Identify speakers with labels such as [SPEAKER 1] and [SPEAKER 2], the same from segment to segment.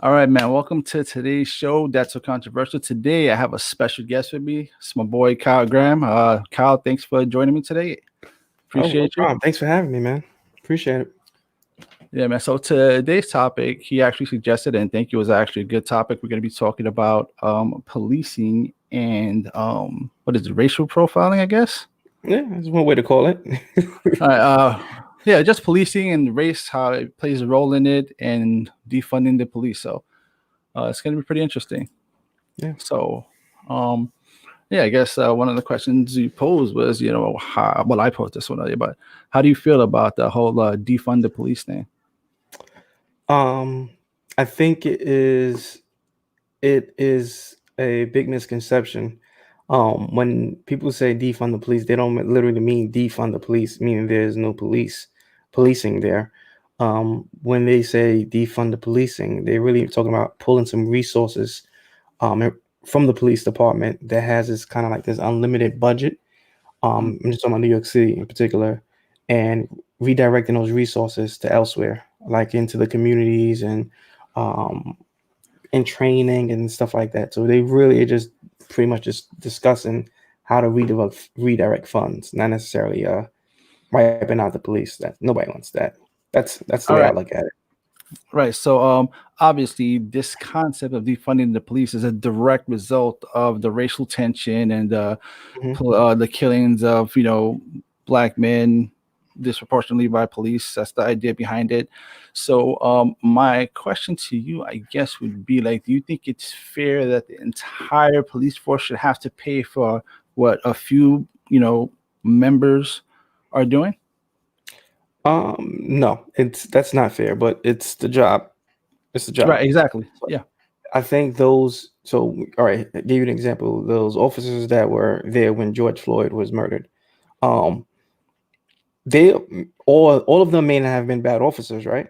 [SPEAKER 1] All right, man. Welcome to today's show. That's so controversial. Today, I have a special guest with me. It's my boy Kyle Graham. Kyle, thanks for joining me today.
[SPEAKER 2] Oh, no
[SPEAKER 1] Appreciate you.
[SPEAKER 2] problem. Thanks for having me, man. Appreciate it.
[SPEAKER 1] Yeah, man. So today's topic, he actually suggested, and thank you, was actually a good topic. We're going to be talking about policing and what is it, racial profiling, I guess.
[SPEAKER 2] Yeah, that's one way to call it.
[SPEAKER 1] All right, yeah, just policing and race, how it plays a role in it, and defunding the police. So it's going to be pretty interesting.
[SPEAKER 2] Yeah.
[SPEAKER 1] So, um, yeah, I guess one of the questions you posed was, how, well, I posed this one earlier, but how do you feel about the whole defund the police thing?
[SPEAKER 2] Um, I think it is a big misconception. When people say defund the police, they don't literally mean defund the police, meaning there's no policing there. When they say defund the policing, they're really talking about pulling some resources from the police department that has this kind of like this unlimited budget.
[SPEAKER 1] Mm.
[SPEAKER 2] I'm just talking about New York City in particular, and redirecting those resources to elsewhere, like into the communities um, and training and stuff like that. So they really are just pretty much just discussing how to redirect funds, not necessarily wiping out the police. That nobody wants that. That's the
[SPEAKER 1] All
[SPEAKER 2] way I
[SPEAKER 1] right,
[SPEAKER 2] look at it.
[SPEAKER 1] right. So, obviously, this concept of defunding the police is a direct result of the racial tension and
[SPEAKER 2] Mhm.
[SPEAKER 1] the killings of black men disproportionately by police. That's the idea behind it. So my question to you, I guess, would be like, do you think it's fair that the entire police force should have to pay for what a few members are doing?
[SPEAKER 2] No, that's not fair, but it's the job. It's the job.
[SPEAKER 1] Right, exactly.
[SPEAKER 2] So
[SPEAKER 1] Yeah.
[SPEAKER 2] I think those. So all right, I gave you an example. Those officers that were there when George Floyd was murdered. Um, they all of them may not have been bad officers, right?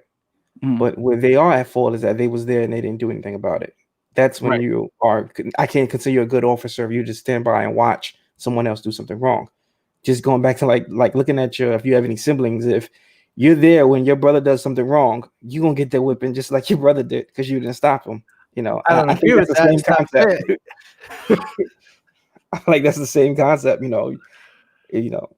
[SPEAKER 1] Mhm.
[SPEAKER 2] But where they are at fault is that they was there and they didn't do anything about it. That's when
[SPEAKER 1] Right.
[SPEAKER 2] you are. I can't consider you a good officer if you just stand by and watch someone else do something wrong. Just going back to like looking at your if you have any siblings, if you're there when your brother does something wrong, you gonna get that whipping just like your brother did because you didn't stop him.
[SPEAKER 1] I don't
[SPEAKER 2] I think
[SPEAKER 1] agree
[SPEAKER 2] that's
[SPEAKER 1] with
[SPEAKER 2] the
[SPEAKER 1] that.
[SPEAKER 2] same
[SPEAKER 1] It's not
[SPEAKER 2] concept.
[SPEAKER 1] fair.
[SPEAKER 2] Like that's the same concept.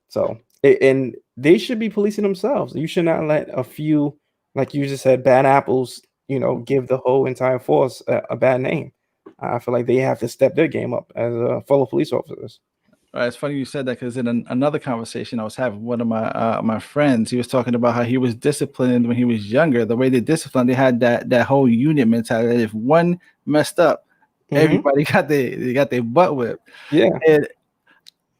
[SPEAKER 2] So and they should be policing themselves. You should not let a few, like you just said, bad apples, give the whole entire force a bad name. I feel like they have to step their game up as fellow police officers.
[SPEAKER 1] Right, it's funny you said that because in another conversation I was having with one of my friends, he was talking about how he was disciplined when he was younger. The way they disciplined, they had that whole unit mentality. If one messed up,
[SPEAKER 2] Hmm.
[SPEAKER 1] everybody got their butt whipped.
[SPEAKER 2] Yeah.
[SPEAKER 1] And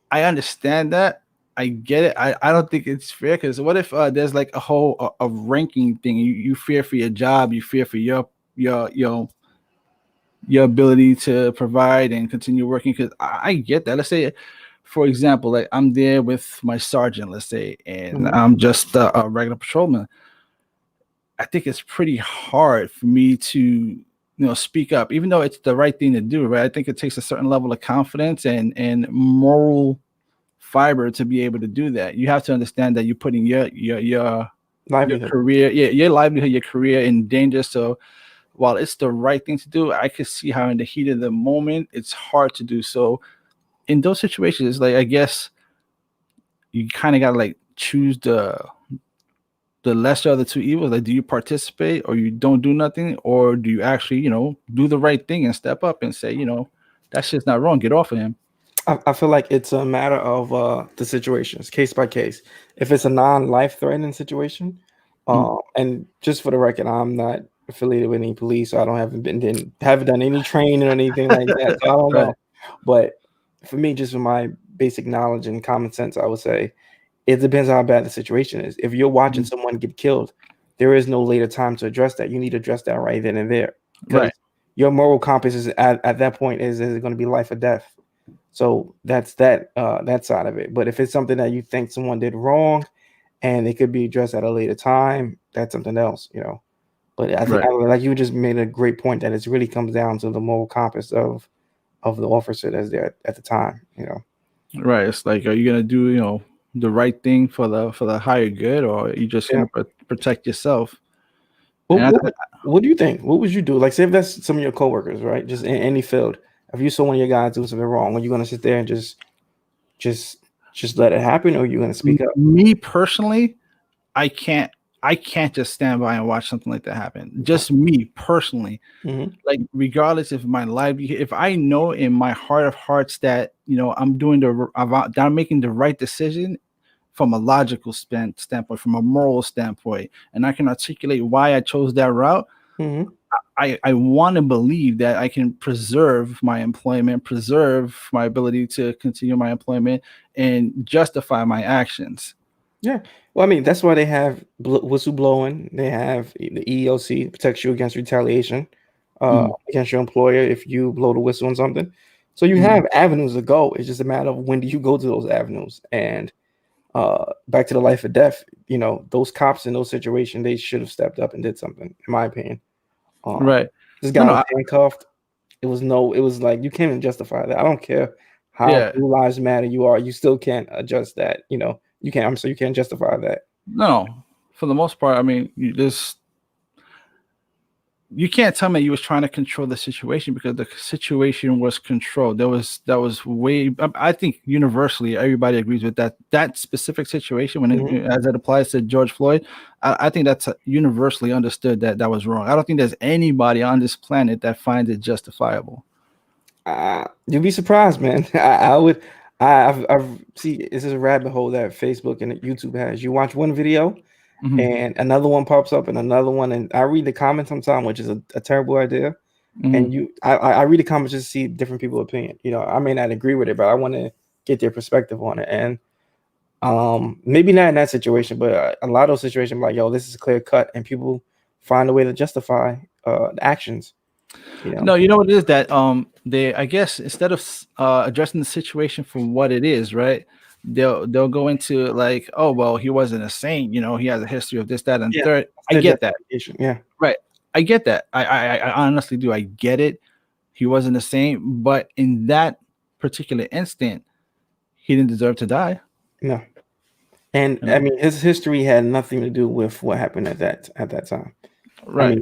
[SPEAKER 1] I understand that. I get it. I don't think it's fair because what if there's like a ranking thing? You fear for your job, you fear for your your ability to provide and continue working. Because I get that. Let's say, for example, like I'm there with my sergeant, let's say, and
[SPEAKER 2] Hmm.
[SPEAKER 1] I'm just a regular patrolman. I think it's pretty hard for me to speak up, even though it's the right thing to do. Right? I think it takes a certain level of confidence and moral fiber to be able to do that. You have to understand that you're putting your
[SPEAKER 2] Livelihood.
[SPEAKER 1] career, yeah, your livelihood, your career in danger. So while it's the right thing to do, I could see how in the heat of the moment it's hard to do. So in those situations, like I guess you kind of gotta like choose the lesser of the two evils. Like, do you participate or you don't do nothing, or do you actually do the right thing and step up and say that shit's not wrong, get off of him.
[SPEAKER 2] I feel like it's a matter of the situations, case by case. If it's a non-life threatening situation,
[SPEAKER 1] Mm.
[SPEAKER 2] and just for the record, I'm not affiliated with any police. So I don't haven't done any training or anything like that. So I don't
[SPEAKER 1] Right.
[SPEAKER 2] know. But for me, just from my basic knowledge and common sense, I would say it depends on how bad the situation is. If you're watching
[SPEAKER 1] Mhm.
[SPEAKER 2] someone get killed, there is no later time to address that. You need to address that right then and there because
[SPEAKER 1] Right.
[SPEAKER 2] your moral compass is at that point is it going to be life or death. So that's that side of it. But if it's something that you think someone did wrong and it could be addressed at a later time, that's something else. But I think
[SPEAKER 1] Right.
[SPEAKER 2] like you just made a great point that it really comes down to the moral compass of the officer that's there at the time.
[SPEAKER 1] Right. It's like, are you gonna do the right thing for the higher good, or are you just
[SPEAKER 2] Yeah.
[SPEAKER 1] gonna protect yourself?
[SPEAKER 2] What,
[SPEAKER 1] And
[SPEAKER 2] what would, What do you think? What would you do? Like, say if that's some of your coworkers, right? Just in any field. If you saw one of your guys do something wrong, are you gonna sit there and just just let it happen, or are you gonna speak up?
[SPEAKER 1] Me personally, I can't I can't just stand by and watch something like that happen. Just me personally.
[SPEAKER 2] Mm-hmm.
[SPEAKER 1] Like regardless if my livelihood, if I know in my heart of hearts that I'm doing that I'm making the right decision from a logical standpoint, from a moral standpoint, and I can articulate why I chose that route,
[SPEAKER 2] Mm-hmm.
[SPEAKER 1] I want to believe that I can preserve my employment, preserve my ability to continue my employment, and justify my actions.
[SPEAKER 2] Yeah. Well, I mean, that's why they have whistleblowing. They have the EEOC protects you against retaliation
[SPEAKER 1] Mm,
[SPEAKER 2] against your employer if you blow the whistle on something. So you
[SPEAKER 1] mm,
[SPEAKER 2] have avenues to go. It's just a matter of when do you go to those avenues. And back to the life or death, those cops in those situations, they should have stepped up and did something, in my opinion. Um,
[SPEAKER 1] right.
[SPEAKER 2] this
[SPEAKER 1] No,
[SPEAKER 2] guy
[SPEAKER 1] no.
[SPEAKER 2] was handcuffed. It was like you can't even justify that. I don't care how
[SPEAKER 1] Yeah.
[SPEAKER 2] Blue Lives Matter you are, you still can't adjust that. You can't. I'm sorry, you can't justify that.
[SPEAKER 1] No, no. For the most part, I mean, you can't tell me you was trying to control the situation because the situation was controlled. That was way. I think universally everybody agrees with that specific situation when
[SPEAKER 2] Mhm.
[SPEAKER 1] as it applies to George Floyd. I think that's universally understood that was wrong. I don't think there's anybody on this planet that finds it justifiable.
[SPEAKER 2] You'd be surprised, man. I would. I've see. This is a rabbit hole that Facebook and YouTube has. You watch one video,
[SPEAKER 1] Hmm.
[SPEAKER 2] and another one pops up, and another one, and I read the comments sometimes, which is a terrible idea. And
[SPEAKER 1] Hmm.
[SPEAKER 2] I read the comments just to see different people's opinion. I may not agree with it, but I want to get their perspective on it. And maybe not in that situation, but a lot of those situations, I'm like, yo, this is clear cut, and people find a way to justify the actions. You know.
[SPEAKER 1] No, you know what it is that they, I guess, instead of addressing the situation for what it is, right? They'll go into like, oh well, he wasn't a saint, he has a history of this, that, and
[SPEAKER 2] Yeah,
[SPEAKER 1] third.
[SPEAKER 2] that's
[SPEAKER 1] I
[SPEAKER 2] their
[SPEAKER 1] get that,
[SPEAKER 2] justification. Yeah.
[SPEAKER 1] right? I get that. I honestly do. I get it. He wasn't a saint, but in that particular instant, he didn't deserve to die.
[SPEAKER 2] No. And
[SPEAKER 1] You
[SPEAKER 2] I
[SPEAKER 1] know,
[SPEAKER 2] mean, his history had nothing to do with what happened at that time. I
[SPEAKER 1] right?
[SPEAKER 2] mean,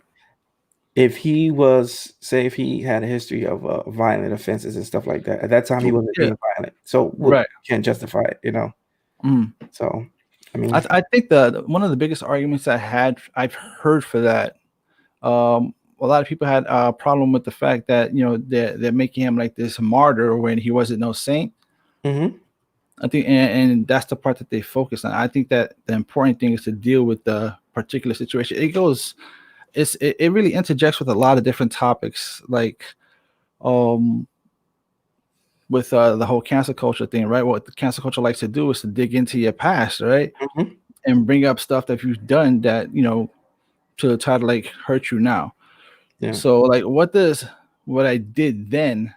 [SPEAKER 2] if he was, say, if he had a history of violent offenses and stuff like that, at that time he wasn't
[SPEAKER 1] Yeah,
[SPEAKER 2] being violent. So what
[SPEAKER 1] right.
[SPEAKER 2] can't justify it.
[SPEAKER 1] Mm.
[SPEAKER 2] So I mean,
[SPEAKER 1] I think one of the biggest arguments I've heard for that. A lot of people had a problem with the fact that they're making him like this martyr when he wasn't no saint.
[SPEAKER 2] hmm
[SPEAKER 1] I think, and that's the part that they focus on. I think that the important thing is to deal with the particular situation. It really interjects with a lot of different topics, like um with the whole cancel culture thing, right? What the cancel culture likes to do is to dig into your past, right,
[SPEAKER 2] hmm
[SPEAKER 1] and bring up stuff that you've done that to try to like hurt you now.
[SPEAKER 2] yeah.
[SPEAKER 1] So like, what does what I did then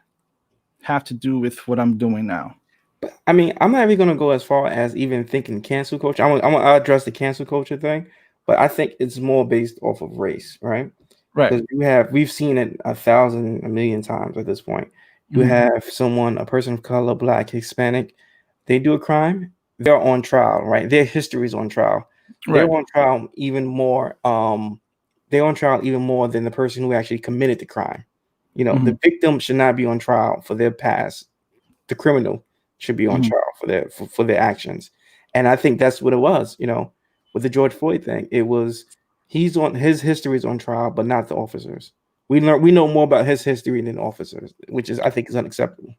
[SPEAKER 1] have to do with what I'm doing now?
[SPEAKER 2] But I mean, I'm not even gonna go as far as even thinking cancel culture. I'm gonna address the cancel culture thing, but I think it's more based off of race, right?
[SPEAKER 1] Right.
[SPEAKER 2] Because we've seen it a million times at this point. You
[SPEAKER 1] Mhm.
[SPEAKER 2] have a person of color, black, Hispanic, they do a crime, they're on trial, right? Their history is on trial. They're
[SPEAKER 1] Right.
[SPEAKER 2] on trial even more. They're on trial even more than the person who actually committed the crime.
[SPEAKER 1] Mhm.
[SPEAKER 2] The victim should not be on trial for their past. The criminal should be on
[SPEAKER 1] Mhm.
[SPEAKER 2] trial for their actions. And I think that's what it was, with the George Floyd thing. It was his history is on trial, but not the officers. We know more about his history than officers, which is I think is unacceptable.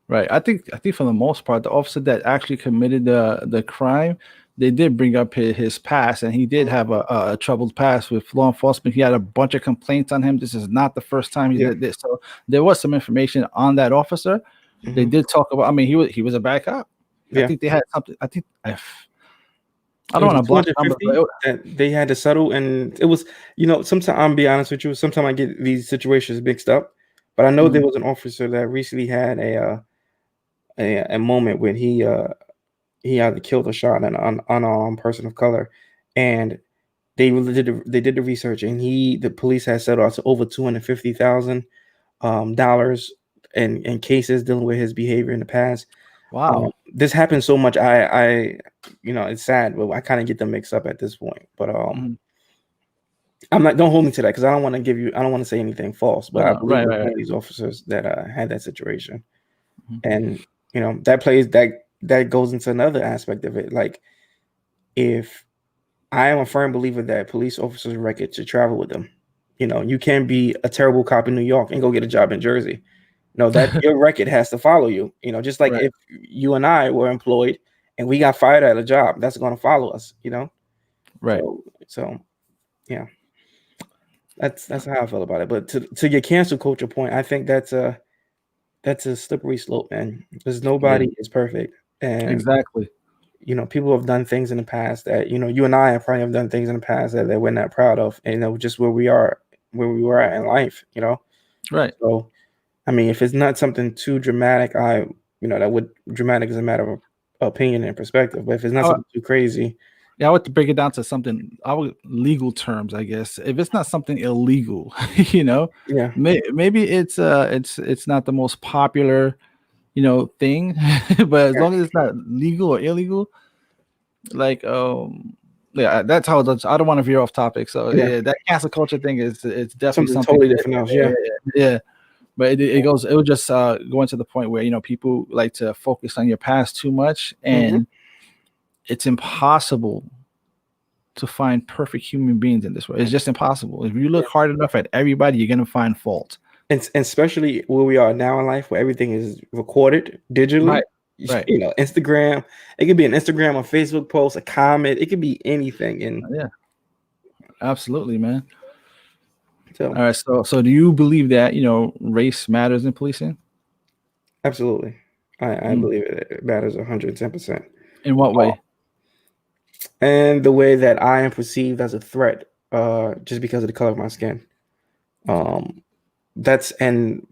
[SPEAKER 1] Right. I think for the most part, the officer that actually committed the crime, they did bring up his past, and he did have a troubled past with law enforcement. He had a bunch of complaints on him. This is not the first time he
[SPEAKER 2] Yeah.
[SPEAKER 1] did this. So there was some information on that officer. They
[SPEAKER 2] hmm
[SPEAKER 1] did talk about. I mean, he was a bad cop. I
[SPEAKER 2] Yeah.
[SPEAKER 1] think they had something. I
[SPEAKER 2] It
[SPEAKER 1] don't
[SPEAKER 2] was
[SPEAKER 1] want
[SPEAKER 2] a
[SPEAKER 1] to block numbers, but
[SPEAKER 2] 250 that they had to settle, and it was, sometimes I'm be honest with you, sometimes I get these situations mixed up, but I know there
[SPEAKER 1] mm,
[SPEAKER 2] was an officer that recently had a moment when he either killed or shot an unarmed person of color, and they did the research, and the police had settled out to over $250,000 dollars in cases dealing with his behavior in the past.
[SPEAKER 1] wow.
[SPEAKER 2] This happens so much. It's sad, but I kind of get them mixed up at this point. But
[SPEAKER 1] Mhm.
[SPEAKER 2] I'm not. Don't hold me to that because I don't want to give you. I don't want to say anything false. But I believe
[SPEAKER 1] Right,
[SPEAKER 2] it was
[SPEAKER 1] right,
[SPEAKER 2] one
[SPEAKER 1] right.
[SPEAKER 2] of these officers that had that situation,
[SPEAKER 1] Mhm.
[SPEAKER 2] and that goes into another aspect of it. Like, if I am a firm believer that police officers' record should travel with them. You can't be a terrible cop in New York and go get a job in Jersey. No, that your record has to follow you. Just like
[SPEAKER 1] Right,
[SPEAKER 2] if you and I were employed and we got fired at a job, that's going to follow us.
[SPEAKER 1] right.
[SPEAKER 2] So yeah, that's how I feel about it. But to your cancel culture point, I think that's a slippery slope, man. Because
[SPEAKER 1] Yeah,
[SPEAKER 2] nobody is perfect, and
[SPEAKER 1] exactly.
[SPEAKER 2] people have done things in the past that you and I have probably have done things in the past that we're not proud of, and just where we were at in life.
[SPEAKER 1] Right.
[SPEAKER 2] So I mean, if it's not something too dramatic, that would dramatic is a matter of opinion and perspective. But if it's not
[SPEAKER 1] I,
[SPEAKER 2] something too crazy,
[SPEAKER 1] yeah, I would break it down to something our legal terms, I guess. If it's not something illegal, you know,
[SPEAKER 2] yeah,
[SPEAKER 1] maybe it's not the most popular, thing, but as
[SPEAKER 2] yeah,
[SPEAKER 1] long as it's not legal or illegal, like yeah, that's how it, I don't want to veer off topic. So
[SPEAKER 2] yeah,
[SPEAKER 1] yeah, that cancel culture thing is it's definitely
[SPEAKER 2] something
[SPEAKER 1] something.
[SPEAKER 2] totally different else.
[SPEAKER 1] Yeah,
[SPEAKER 2] Yeah,
[SPEAKER 1] yeah. But it will just go into the point where people like to focus on your past too much,
[SPEAKER 2] hmm
[SPEAKER 1] and it's impossible to find perfect human beings in this world. It's just impossible. If you
[SPEAKER 2] yeah.
[SPEAKER 1] look hard enough at everybody, you're gonna find fault.
[SPEAKER 2] And especially where we are now in life, where everything is recorded digitally.
[SPEAKER 1] Right. Right.
[SPEAKER 2] Instagram. It could be an Instagram or Facebook post, a comment. It could be anything, and
[SPEAKER 1] Yeah. Absolutely, man.
[SPEAKER 2] so
[SPEAKER 1] All right. So do you believe that race matters in policing?
[SPEAKER 2] absolutely, I
[SPEAKER 1] Mm.
[SPEAKER 2] believe it matters 110%.
[SPEAKER 1] In what way?
[SPEAKER 2] And the way that I am perceived as a threat, just because of the color of my skin.
[SPEAKER 1] Okay.
[SPEAKER 2] Um, that's and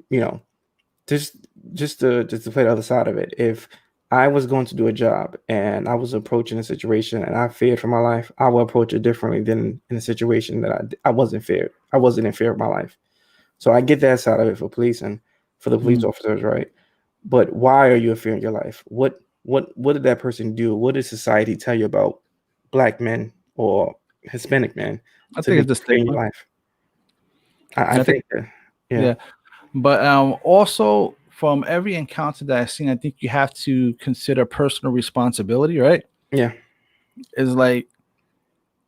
[SPEAKER 2] just just to play the other side of it. If I was going to do a job and I was approaching a situation and I feared for my life, I would approach it differently than in a situation that I wasn't feared. I wasn't in fear of my life. So I get that side of it for police and for the police
[SPEAKER 1] Mm.
[SPEAKER 2] officers, right? But why are you in fear in your life? What did that person do? What did society tell you about black men or Hispanic men
[SPEAKER 1] I
[SPEAKER 2] to
[SPEAKER 1] think
[SPEAKER 2] be
[SPEAKER 1] it's the
[SPEAKER 2] in your
[SPEAKER 1] stigma.
[SPEAKER 2] life? I
[SPEAKER 1] I think
[SPEAKER 2] think that, yeah,
[SPEAKER 1] yeah. But also from every encounter that I've seen, I think you have to consider personal responsibility, right?
[SPEAKER 2] yeah.
[SPEAKER 1] Is like,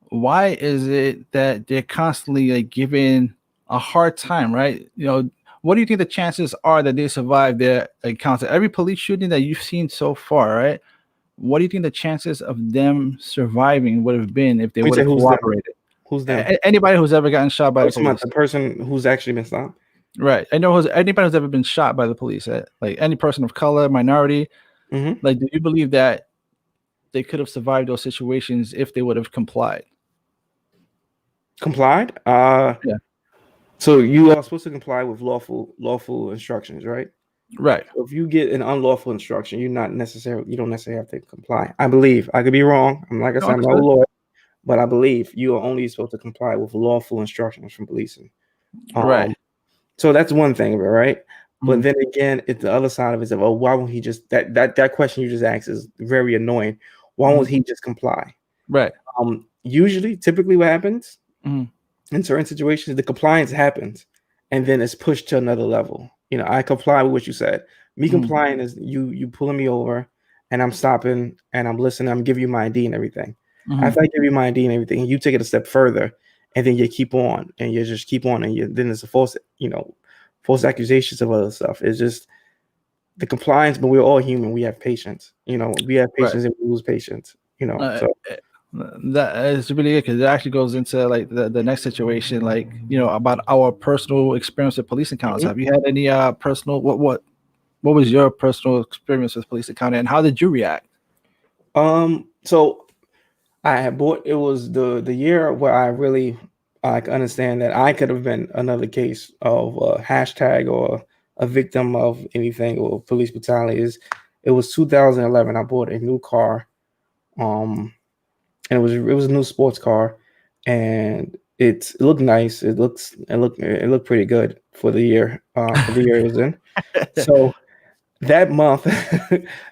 [SPEAKER 1] why is it that they're constantly like given a hard time, right? What do you think the chances are that they survive their encounter? Every police shooting that you've seen so far, right? What do you think the chances of them surviving would have been if they
[SPEAKER 2] Let me
[SPEAKER 1] would
[SPEAKER 2] say
[SPEAKER 1] have
[SPEAKER 2] who's them?
[SPEAKER 1] cooperated?
[SPEAKER 2] Who's them?
[SPEAKER 1] Anybody who's ever gotten shot by
[SPEAKER 2] Oh,
[SPEAKER 1] the
[SPEAKER 2] you talking about
[SPEAKER 1] police,
[SPEAKER 2] the person who's actually been stopped?
[SPEAKER 1] right? I know anybody who's ever been shot by the police, like any person of color, minority.
[SPEAKER 2] Hmm.
[SPEAKER 1] Like, do you believe that they could have survived those situations if they would have complied?
[SPEAKER 2] Complied.
[SPEAKER 1] Yeah.
[SPEAKER 2] So you are supposed to comply with lawful instructions, right?
[SPEAKER 1] Right.
[SPEAKER 2] So if you get an unlawful instruction, you don't necessarily have to comply. I believe. I could be wrong. I'm like I
[SPEAKER 1] No,
[SPEAKER 2] said, I'm not a
[SPEAKER 1] understood.
[SPEAKER 2] lawyer, but I believe you are only supposed to comply with lawful instructions from policing.
[SPEAKER 1] Right.
[SPEAKER 2] Um, so that's one thing of it, right? But
[SPEAKER 1] Mhm.
[SPEAKER 2] then again, it's the other side of it is, oh, why won't he just that question you just asked is very annoying. Why
[SPEAKER 1] Mhm.
[SPEAKER 2] won't he just comply?
[SPEAKER 1] Right.
[SPEAKER 2] Usually, typically what happens
[SPEAKER 1] Mhm.
[SPEAKER 2] in certain situations, the compliance happens and then it's pushed to another level. I comply with what you said. Me
[SPEAKER 1] Mhm.
[SPEAKER 2] complying is you pulling me over and I'm stopping and I'm listening, I'm giving you my ID and everything.
[SPEAKER 1] Mhm.
[SPEAKER 2] After I give you my ID and everything, and you take it a step further and then you keep on and you just keep on and then there's a false accusations of other stuff. It's just the compliance, but we're all human. We have patience. We have
[SPEAKER 1] Right.
[SPEAKER 2] patience and we lose patience.
[SPEAKER 1] Uh,
[SPEAKER 2] So
[SPEAKER 1] eh, that is really good because it actually goes into like the next situation, like about our personal experience with police encounters.
[SPEAKER 2] mhm.
[SPEAKER 1] Have you had any personal what was your personal experience with police encounter and how did you react?
[SPEAKER 2] So I had bought it was the year where I really could understand that I could have been another case of a hashtag or a victim of anything or police brutality. It was 2011. I bought a new car, and it was a new sports car, and it looked nice. It looked pretty good for the year it was in. So that month,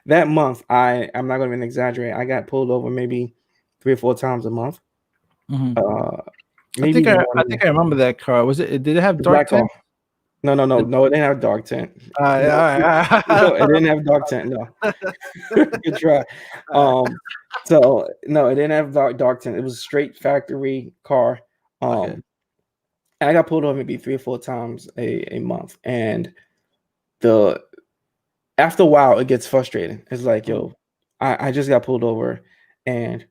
[SPEAKER 2] that month, I'm not going to even exaggerate. I got pulled over maybe 3 or 4 times a month.
[SPEAKER 1] Hmm.
[SPEAKER 2] Uh, maybe even
[SPEAKER 1] I
[SPEAKER 2] one
[SPEAKER 1] think
[SPEAKER 2] year.
[SPEAKER 1] I remember that car. Was it? Did it have
[SPEAKER 2] The
[SPEAKER 1] dark
[SPEAKER 2] black
[SPEAKER 1] tint?
[SPEAKER 2] car. No, it didn't have dark tint. No, no, it didn't have dark tint. No. Good try. So no, it didn't have dark tint. It was a straight factory car.
[SPEAKER 1] Okay.
[SPEAKER 2] I got pulled over maybe 3 or 4 times a month, and the after a while it gets frustrating. It's like, yo, I just got pulled over, and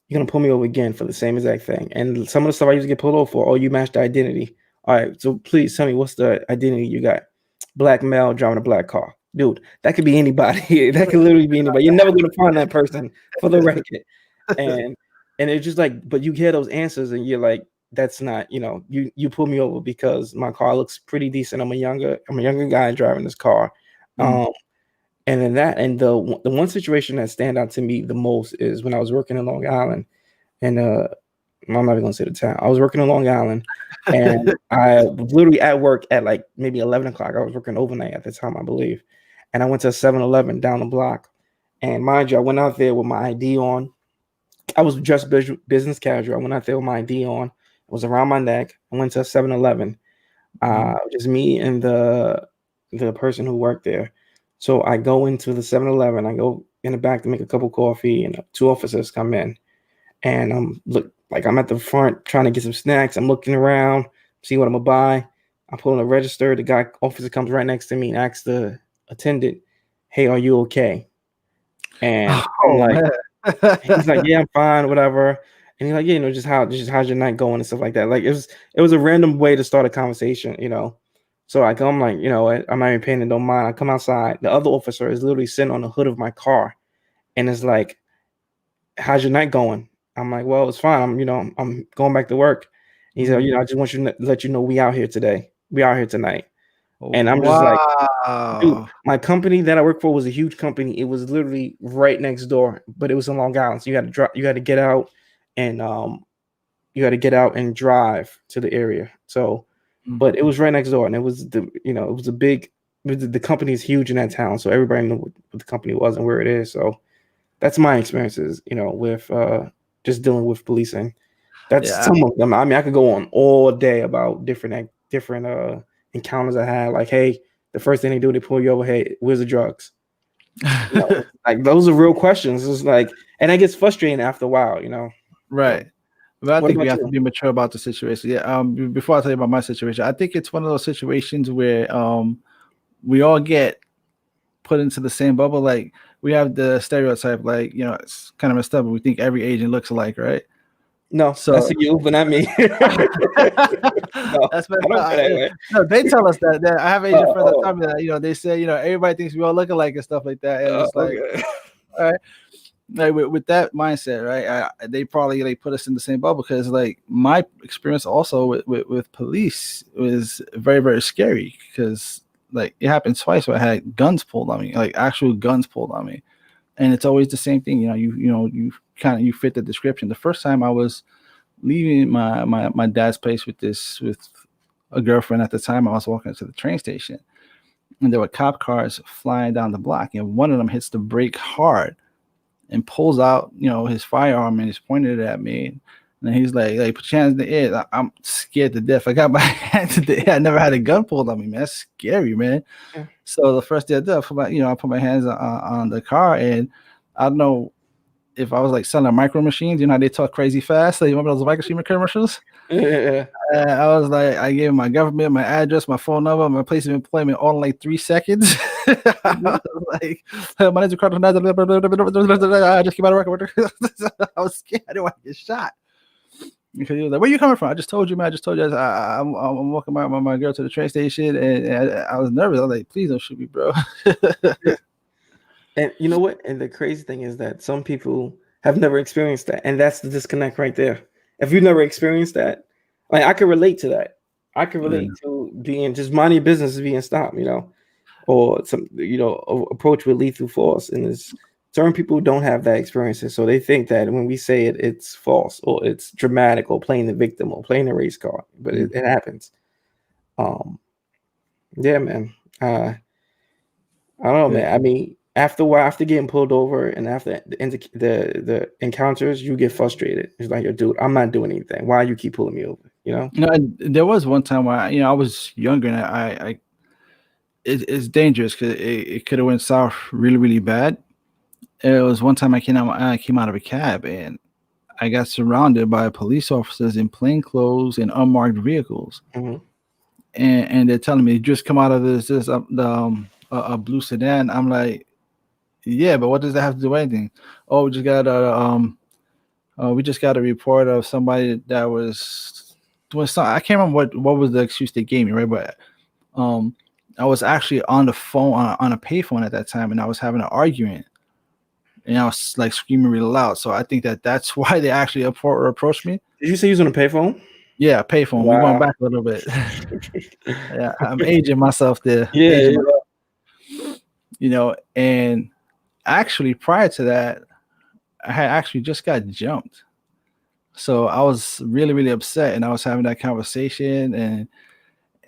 [SPEAKER 2] you're gonna pull me over again for the same exact thing. And some of the stuff I used to get pulled over for, oh, you matched the identity. All right, so please tell me what's the identity you got? Black male driving a black car. Dude, that could be anybody. That could literally be anybody. You're never gonna find that person for the record. And it's just like, but you hear those answers and you're like, that's not, you pull me over because my car looks pretty decent. I'm a younger guy driving this car.
[SPEAKER 1] Mm.
[SPEAKER 2] And then the one situation that stand out to me the most is when I was working in Long Island, and I'm not even gonna say the town. I was working in Long Island, and I was literally at work at like maybe 11 o'clock. I was working overnight at the time, I believe, and I went to a 7-Eleven down the block. And mind you, I went out there with my ID on. I was just business casual. I went out there with my ID on. It was around my neck. I went to a 7-Eleven. Just me and the person who worked there. So I go into the 7-Eleven. I go in the back to make a cup of coffee, and 2 officers come in. And I'm at the front trying to get some snacks. I'm looking around, see what I'm gonna buy. I pull in the register. The officer comes right next to me and asks the attendant, "Hey, are you okay?" And I'm like, he's like, "Yeah, I'm fine, whatever." And he's like, "Yeah, just how's your night going and stuff like that." Like it was a random way to start a conversation. So I'm like, I'm not even paying it no mind. I come outside. The other officer is literally sitting on the hood of my car, and it's like, "How's your night going?" I'm like, "Well, it's fine. I'm going back to work." He said, "I just want you to let you know we out here today. We out here tonight." And I'm just like, dude,
[SPEAKER 1] Wow.
[SPEAKER 2] my company that I work for was a huge company. It was literally right next door, but it was in Long Island. So you had to get out and drive to the area. So, but it was right next door, and it was the company is huge in that town. So everybody knew what the company was and where it is. So that's my experiences, with just dealing with policing. That's
[SPEAKER 1] Yeah.
[SPEAKER 2] some of them. I mean, I could go on all day about different encounters I had. Like, hey, the first thing they do, they pull you over. Hey, where's the drugs? Like those are real questions. It's like, and that gets frustrating after a while.
[SPEAKER 1] Right.
[SPEAKER 2] So,
[SPEAKER 1] But I
[SPEAKER 2] what
[SPEAKER 1] think we
[SPEAKER 2] about
[SPEAKER 1] have to
[SPEAKER 2] you?
[SPEAKER 1] be mature about the situation. Yeah. Before I tell you about my situation, I think it's one of those situations where we all get put into the same bubble. Like we have the stereotype, like it's kind of messed up, but we think every agent looks alike, right?
[SPEAKER 2] No, that's
[SPEAKER 1] So
[SPEAKER 2] you, but not me. No,
[SPEAKER 1] that's
[SPEAKER 2] I don't feel that way.
[SPEAKER 1] no, they tell us that. I have agent friends that
[SPEAKER 2] Oh,
[SPEAKER 1] tell me that, they say, everybody thinks we all look alike and stuff like that. And it's like,
[SPEAKER 2] okay.
[SPEAKER 1] all right. Like with that mindset, right? They probably like put us in the same bubble because like my experience also with police was very, very scary because like it happened twice where I had guns pulled on me, like actual guns pulled on me. And it's always the same thing. You fit the description. The first time I was leaving my dad's place with a girlfriend at the time, I was walking to the train station, and there were cop cars flying down the block, and one of them hits the brake hard and pulls out, his firearm and he's pointed it at me. And he's like, put your hands in the air. I'm scared to death. I got my hands in the air. I never had a gun pulled on me, man. That's scary, man.
[SPEAKER 2] Yeah.
[SPEAKER 1] So the first thing I did, I put my hands on the car, and I don't know if I was like selling micro machines. You know how they talk crazy fast. Like, you remember those micro machine commercials?
[SPEAKER 2] Yeah.
[SPEAKER 1] I was like, I gave him my government, my address, my phone number, my place of employment, all in like 3 seconds. I was like, my name's Ricardo. I just came out of work. I was scared. I didn't want to get shot. Because he was like, "Where you coming from?" I just told you, man. I just told you. I'm walking my girl to the train station, and I was nervous. I was like, "Please don't shoot me, bro."
[SPEAKER 2] And you know what? And the crazy thing is that some people have never experienced that, and that's the disconnect right there. If you've never experienced that, like I can relate to that. I can relate to being just minding your business is being stopped, or some, approach with lethal force. And there's certain people who don't have that experiences, so they think that when we say it, it's false or it's dramatic or playing the victim or playing the race card, but it happens. Yeah, man. I don't know, man. I mean, after a while, after getting pulled over and after the encounters, you get frustrated. It's like, yo, dude, I'm not doing anything. Why you keep pulling me over? You know?
[SPEAKER 1] No, there was one time where I was younger and it's dangerous because it could have went south really really bad. It was one time I came out of a cab and I got surrounded by police officers in plain clothes and unmarked vehicles,
[SPEAKER 2] Mhm.
[SPEAKER 1] and they're telling me you just come out of a blue sedan. I'm like, yeah, but what does that have to do with anything? Oh, we just got a report of somebody that was doing something. I can't remember what was the excuse they gave me, right? But um, I was actually on the phone on a payphone at that time, and I was having an argument, and I was like screaming really loud. So I think that's why they actually approached me.
[SPEAKER 2] Did you say you was on a payphone?
[SPEAKER 1] Yeah, payphone. We're going
[SPEAKER 2] Wow.
[SPEAKER 1] back a little bit. Yeah, I'm aging myself there.
[SPEAKER 2] Yeah.
[SPEAKER 1] And actually prior to that, I had actually just got jumped. So I was really, really upset, and I was having that conversation,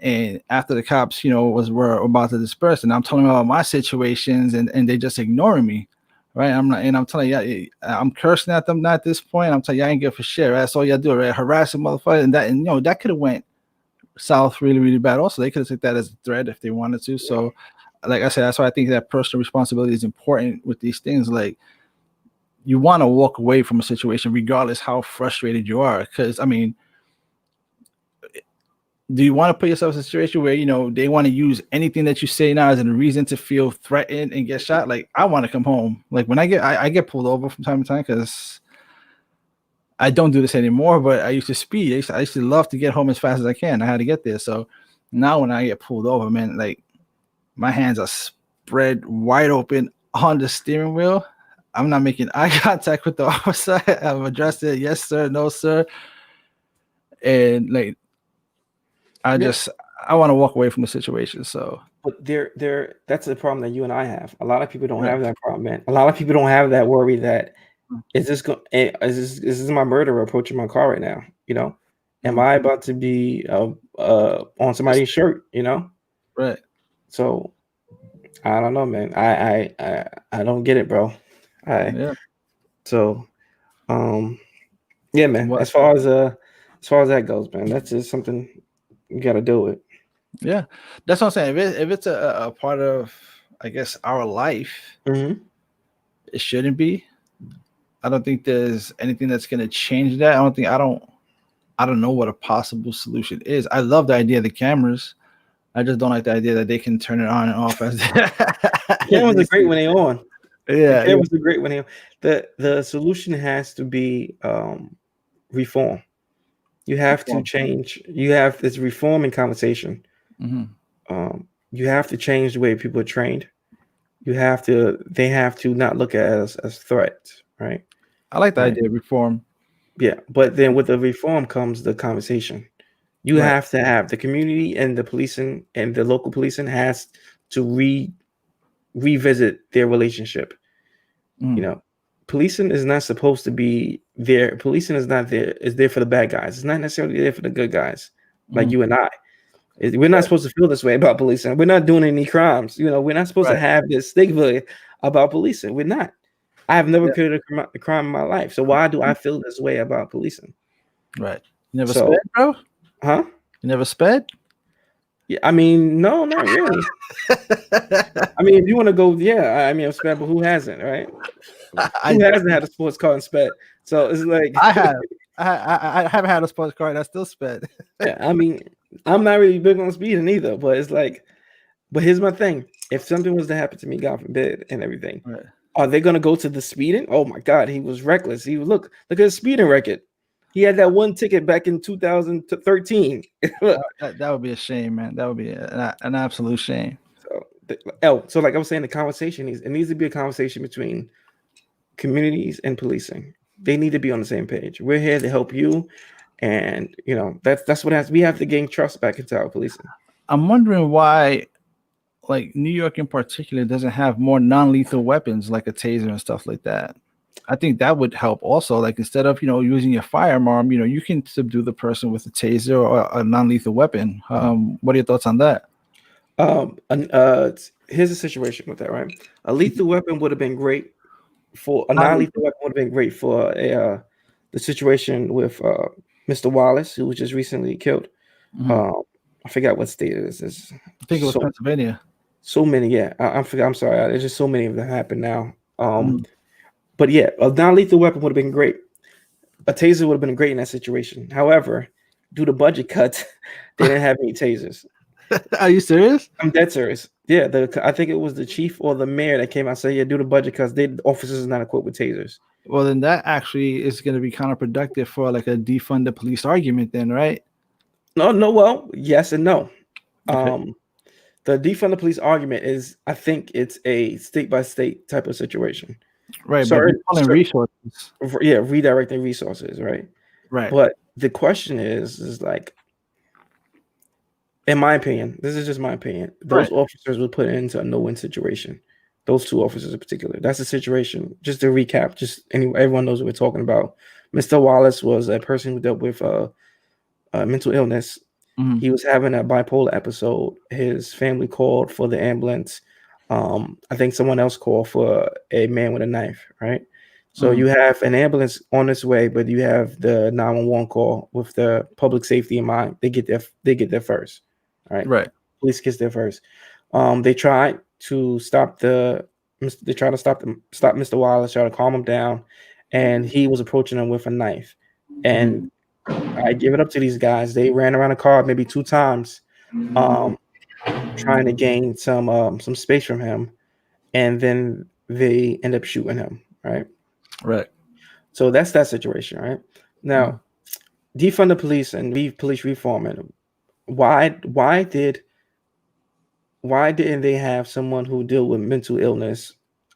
[SPEAKER 1] and after the cops, were about to disperse, and I'm telling them about my situations, and they just ignoring me, right? I'm telling you, I'm cursing at them at this point. I'm telling you, I ain't good for shit, right? That's all y'all do, right? Harassing motherfucker, and that could have went south really, really bad. Also, they could have took that as a threat if they wanted to. So, like I said, that's why I think that personal responsibility is important with these things. Like, you want to walk away from a situation regardless how frustrated you are, because I mean, do you want to put yourself in a situation where they want to use anything that you say now as a reason to feel threatened and get shot? Like, I want to come home. Like, when I get pulled over from time to time, because I don't do this anymore, but I used to speed. I used to love to get home as fast as I can. I had to get there. So now when I get pulled over, man, like, my hands are spread wide open on the steering wheel. I'm not making eye contact with the officer. I'm addressed it, yes sir, no sir, and like, I want to walk away from the situation. So,
[SPEAKER 2] but that's the problem that you and I have. A lot of people don't
[SPEAKER 1] right.
[SPEAKER 2] have that problem, man. A lot of people don't have that worry that is this my murderer approaching my car right now? Am I about to be on somebody's shirt?
[SPEAKER 1] Right.
[SPEAKER 2] So I don't know, man. I don't get it, bro.
[SPEAKER 1] Yeah.
[SPEAKER 2] So yeah, man. As far as that goes, man, that's just something you got to deal with.
[SPEAKER 1] Yeah, that's what I'm saying. If it's a part of, I guess, our life,
[SPEAKER 2] Mm-hmm.
[SPEAKER 1] it shouldn't be. I don't think there's anything that's gonna change that. I don't know what a possible solution is. I love the idea of the cameras. I just don't like the idea that they can turn it on and off as
[SPEAKER 2] Cameras are great when they're on.
[SPEAKER 1] Yeah,
[SPEAKER 2] cameras are great when they're on. The solution has to be reform. You have to change. It's reform and conversation.
[SPEAKER 1] Mm-hmm.
[SPEAKER 2] You have to change the way people are trained. They have to not look at it as threats, right?
[SPEAKER 1] I like the idea of reform.
[SPEAKER 2] Yeah, but then with the reform comes the conversation. You have to have the community and the policing and the local policing has to revisit their relationship. Policing is not supposed to be there. Policing is not there. It's there for the bad guys. It's not necessarily there for the good guys, like you and I. We're not supposed to feel this way about policing. We're not doing any crimes. We're not supposed to have this stigma about policing. We're not. I have never committed a crime in my life. So why do I feel this way about policing?
[SPEAKER 1] Right. You never sped, bro?
[SPEAKER 2] Huh?
[SPEAKER 1] You never sped?
[SPEAKER 2] Yeah, I mean, no, not really. I mean, if you want to go, yeah, I mean, I've sped, but who hasn't, right? Who hasn't had a sports car and sped? So it's like
[SPEAKER 1] I have. I haven't had a sports car and I still sped.
[SPEAKER 2] Yeah, I mean, I'm not really big on speeding either, but it's like, but here's my thing: if something was to happen to me, God forbid, and everything, are they gonna go to the speeding? Oh my God, he was reckless. Look at his speeding record. He had that one ticket back in 2013.
[SPEAKER 1] that would be a shame, man. That would be an absolute shame.
[SPEAKER 2] So like I was saying, the conversation needs to be a conversation between communities and policing. They need to be on the same page. We're here to help you, and that's what we have to gain trust back into our policing.
[SPEAKER 1] I'm wondering why, like, New York in particular doesn't have more non-lethal weapons like a taser and stuff like that. I think that would help also. Like, instead of using your firearm, you can subdue the person with a taser or a non-lethal weapon. What are your thoughts on that?
[SPEAKER 2] Here's the situation with that, right? A lethal weapon would have been great for a
[SPEAKER 1] Not
[SPEAKER 2] non-lethal weapon would have been great for the situation with Mr. Wallace, who was just recently killed.
[SPEAKER 1] mhm.
[SPEAKER 2] Um, I forgot what state it is. There's
[SPEAKER 1] I think it was
[SPEAKER 2] so
[SPEAKER 1] Pennsylvania.
[SPEAKER 2] so many. Yeah, I forgot. I'm sorry. There's just so many of them happen now.
[SPEAKER 1] Mhm.
[SPEAKER 2] But yeah, a non-lethal weapon would have been great. A taser would have been great in that situation. However, due to budget cuts, they didn't have any tasers.
[SPEAKER 1] Are you serious?
[SPEAKER 2] I'm dead serious. Yeah, I think it was the chief or the mayor that came out and said, yeah, due to budget cuts, the officers is not equipped with tasers.
[SPEAKER 1] Well, then that actually is going to be counterproductive for like a defund the police argument, then, right?
[SPEAKER 2] No, no, well, yes and no.
[SPEAKER 1] Okay.
[SPEAKER 2] Um, the defund the police argument is, I think it's a state by state type of situation.
[SPEAKER 1] Right, but
[SPEAKER 2] Certain,
[SPEAKER 1] recalling resources.
[SPEAKER 2] yeah, redirecting resources, right?
[SPEAKER 1] Right.
[SPEAKER 2] But the question is like, in my opinion, this is just my opinion. Those
[SPEAKER 1] Right.
[SPEAKER 2] officers were put into a no-win situation. Those two officers in particular. That's the situation. Just to recap, everyone knows what we're talking about. Mr. Wallace was a person who dealt with mental illness.
[SPEAKER 1] Mhm.
[SPEAKER 2] He was having a bipolar episode. His family called for the ambulance. I think someone else called for a man with a knife, right? So
[SPEAKER 1] Mhm.
[SPEAKER 2] you have an ambulance on its way, but you have the 911 call with the public safety in mind. They get there first. All right.
[SPEAKER 1] Right.
[SPEAKER 2] Police gets there first. They tried to stop stop Mr. Wallace, try to calm him down, and he was approaching them with a knife.
[SPEAKER 1] Mhm.
[SPEAKER 2] And I give it up to these guys. They ran around the car maybe 2 times, trying to gain some space from him, and then they end up shooting him. Right.
[SPEAKER 1] Right.
[SPEAKER 2] So that's that situation. Right
[SPEAKER 1] Mhm.
[SPEAKER 2] now, defund the police and police reform. And why didn't they have someone who deal with mental illness,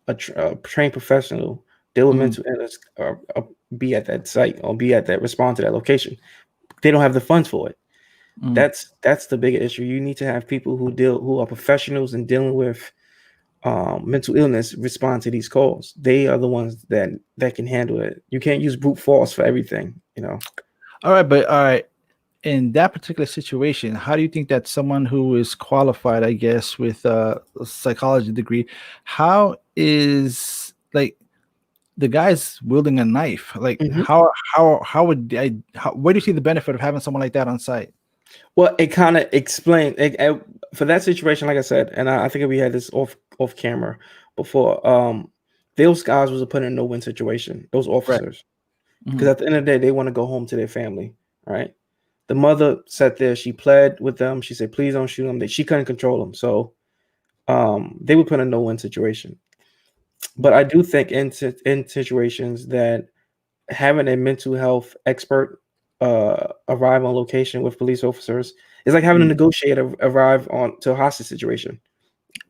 [SPEAKER 2] a trained professional deal with
[SPEAKER 1] Mhm.
[SPEAKER 2] mental illness, be at that site or be at that respond to that location? They don't have the funds for it.
[SPEAKER 1] Mhm.
[SPEAKER 2] That's the bigger issue. You need to have people who are professionals in dealing with mental illness respond to these calls. They are the ones that can handle it. You can't use brute force for everything.
[SPEAKER 1] All right, but all right. In that particular situation, how do you think that someone who is qualified, I guess, with a psychology degree, how is like the guy's wielding a knife? Like
[SPEAKER 2] Mhm.
[SPEAKER 1] how would where do you see the benefit of having someone like that on site?
[SPEAKER 2] Well, it kind of explained for that situation, like I said, and I think we had this off camera before. Those guys was put in a no-win situation. Those
[SPEAKER 1] Right.
[SPEAKER 2] officers, because
[SPEAKER 1] Mhm.
[SPEAKER 2] at the end of the day, they want to go home to their family, right? The mother sat there. She pled with them. She said, "Please don't shoot them." She couldn't control them, so they were put in a no-win situation. But I do think in situations that having a mental health expert arrive on location with police officers is like having a
[SPEAKER 1] Mhm.
[SPEAKER 2] negotiator arrive on to a hostage situation.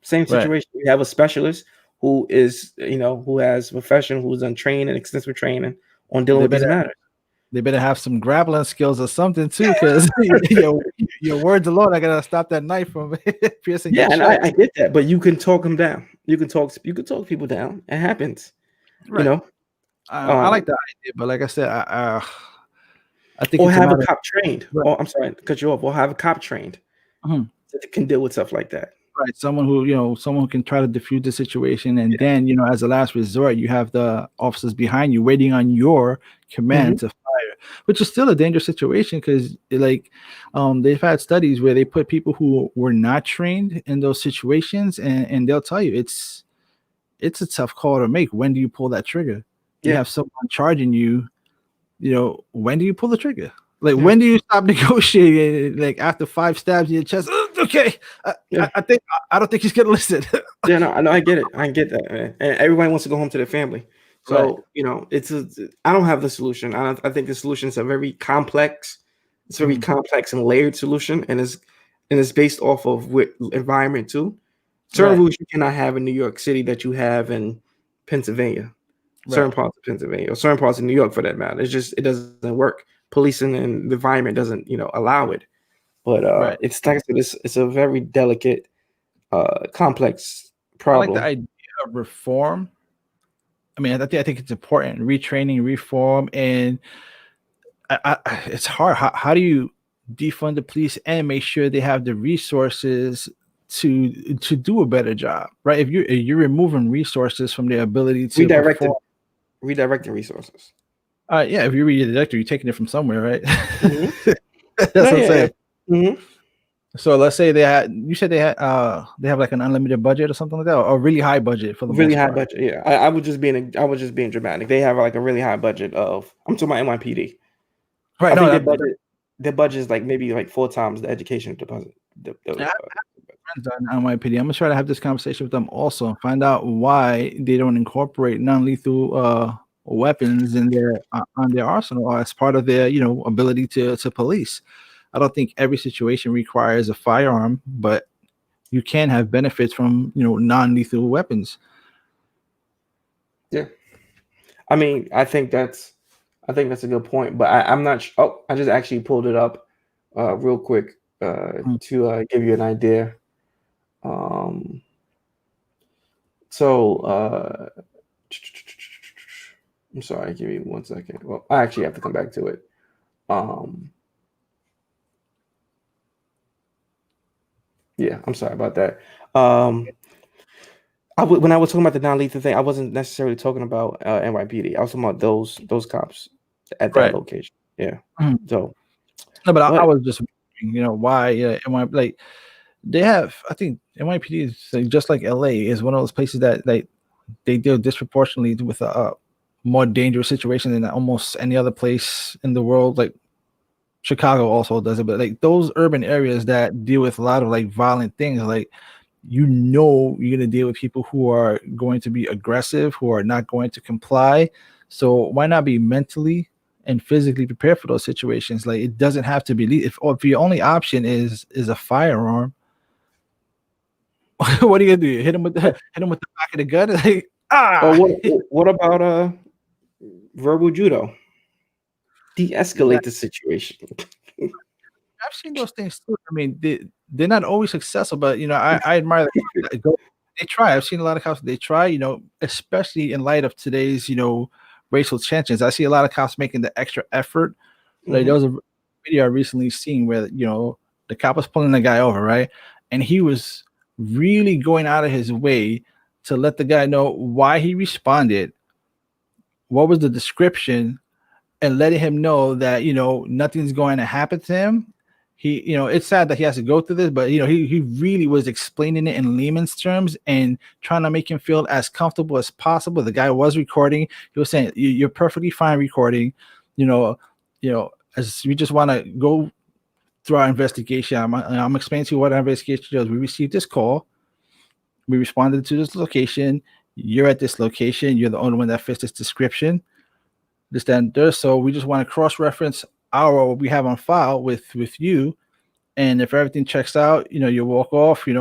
[SPEAKER 2] Same
[SPEAKER 1] Right.
[SPEAKER 2] situation. You have a specialist who is, who has a profession, who's done training, extensive training on dealing
[SPEAKER 1] They
[SPEAKER 2] with these
[SPEAKER 1] better
[SPEAKER 2] matters.
[SPEAKER 1] they better have some grappling skills or something too, because your words alone are gonna stop that knife from piercing your
[SPEAKER 2] Yeah, and I,
[SPEAKER 1] chest.
[SPEAKER 2] I get that, but you can talk them down. You can talk people down. It happens, you
[SPEAKER 1] Right.
[SPEAKER 2] know.
[SPEAKER 1] I like
[SPEAKER 2] Um,
[SPEAKER 1] the idea, but like I said, I think
[SPEAKER 2] or
[SPEAKER 1] it's a
[SPEAKER 2] have a
[SPEAKER 1] matter.
[SPEAKER 2] cop trained.
[SPEAKER 1] Right.
[SPEAKER 2] Oh, I'm sorry to cut you off. Or have a cop trained
[SPEAKER 1] Mhm.
[SPEAKER 2] that can deal with stuff like that.
[SPEAKER 1] Right, someone who can try to diffuse the situation, and
[SPEAKER 2] Yeah.
[SPEAKER 1] then as a last resort, you have the officers behind you waiting on your
[SPEAKER 2] Hmm.
[SPEAKER 1] command to fire, which is still a dangerous situation because, like, they've had studies where they put people who were not trained in those situations, and they'll tell you it's a tough call to make. When do you pull that trigger? You
[SPEAKER 2] Yeah.
[SPEAKER 1] have someone charging you. When do you pull the trigger? Like,
[SPEAKER 2] Yeah.
[SPEAKER 1] when do you stop negotiating? Like, after 5 stabs in your chest, okay, I,
[SPEAKER 2] Yeah.
[SPEAKER 1] I, I think I don't think he's gonna listen.
[SPEAKER 2] Yeah, no, I know, I get it. I get that, man. And everybody wants to go home to their family.
[SPEAKER 1] Right.
[SPEAKER 2] So, I don't have the solution. I think the solution is a very complex, it's a very
[SPEAKER 1] Mhm.
[SPEAKER 2] complex and layered solution, and it's based off of what environment too. Certain
[SPEAKER 1] Right.
[SPEAKER 2] rules you cannot have in New York City that you have in Pennsylvania, certain
[SPEAKER 1] Right.
[SPEAKER 2] parts of Pennsylvania, or certain parts of New York for that matter. It doesn't work. Policing and the environment doesn't, allow it. But
[SPEAKER 1] Right.
[SPEAKER 2] it's like I said, it's a very delicate, complex
[SPEAKER 1] I like the
[SPEAKER 2] problem.
[SPEAKER 1] idea of reform. I mean, I think it's important. Retraining, reform, and it's hard. How do you defund the police and make sure they have the resources to do a better job, right? If you're removing resources from their ability to
[SPEAKER 2] Redirecting
[SPEAKER 1] perform,
[SPEAKER 2] resources.
[SPEAKER 1] yeah, if you're a director, you're taking it from somewhere, right?
[SPEAKER 2] Hmm.
[SPEAKER 1] That's
[SPEAKER 2] Yeah,
[SPEAKER 1] what I'm
[SPEAKER 2] yeah, yeah.
[SPEAKER 1] saying.
[SPEAKER 2] Hmm.
[SPEAKER 1] So let's say you said they have like an unlimited budget or something like that, or a really high budget for the
[SPEAKER 2] Really
[SPEAKER 1] most
[SPEAKER 2] high
[SPEAKER 1] part.
[SPEAKER 2] budget. Yeah, I was just being dramatic. They have like a really high budget of. I'm talking about NYPD.
[SPEAKER 1] Right.
[SPEAKER 2] I
[SPEAKER 1] No,
[SPEAKER 2] think
[SPEAKER 1] that
[SPEAKER 2] their budget is like maybe like 4 times the education deposit.
[SPEAKER 1] I have friends on NYPD. I'm gonna try to have this conversation with them also and find out why they don't incorporate non-lethal weapons in their on their arsenal or as part of their ability to police. I don't think every situation requires a firearm, but you can have benefits from non-lethal weapons.
[SPEAKER 2] Yeah, I mean, I think that's a good point, but I'm not. Oh, I just actually pulled it up, real quick,
[SPEAKER 1] Mm.
[SPEAKER 2] to give you an idea. Um, so I'm sorry, give me 1 second. Well, I actually have to come back to it. Um, yeah, I'm sorry about that. Um, when I was talking about the non-lethal thing, I wasn't necessarily talking about NYPD. I was talking about those cops at that
[SPEAKER 1] Right.
[SPEAKER 2] location. Yeah.
[SPEAKER 1] Mhm.
[SPEAKER 2] So,
[SPEAKER 1] No, but I
[SPEAKER 2] but
[SPEAKER 1] was just wondering, why like they have. I think NYPD is like, just like LA is one of those places that like they deal disproportionately with a more dangerous situation than almost any other place in the world. Like Chicago also does it, but like those urban areas that deal with a lot of like violent things, like you're gonna deal with people who are going to be aggressive, who are not going to comply. So why not be mentally and physically prepared for those situations? Like it doesn't have to be if your only option is a firearm. What are you gonna do? Hit him with the back of the gun? Like
[SPEAKER 2] or
[SPEAKER 1] ah.
[SPEAKER 2] what about verbal judo?
[SPEAKER 1] Yeah,
[SPEAKER 2] De-escalate the situation.
[SPEAKER 1] I've seen those things too. I mean, they're not always successful, but I admire the cops that go. They try. I've seen a lot of cops. They try. Especially in light of today's racial tensions. I see a lot of cops making the extra effort. Like there
[SPEAKER 2] Hmm.
[SPEAKER 1] was a video I recently seen where the cop was pulling the guy over, right, and he was really going out of his way to let the guy know why he responded, what was the description, and letting him know that nothing's going to happen to him. It's sad that he has to go through this, but he really was explaining it in layman's terms and trying to make him feel as comfortable as possible. The guy was recording. He was saying, You're perfectly fine recording. you know as we just want to go through our investigation. I'm explaining to you what our investigation does. We received this call, we responded to this location, you're at this location, you're the only one that fits this description, this, that, and there. So we just want to cross-reference our what we have on file with you, and if everything checks out, you walk off. We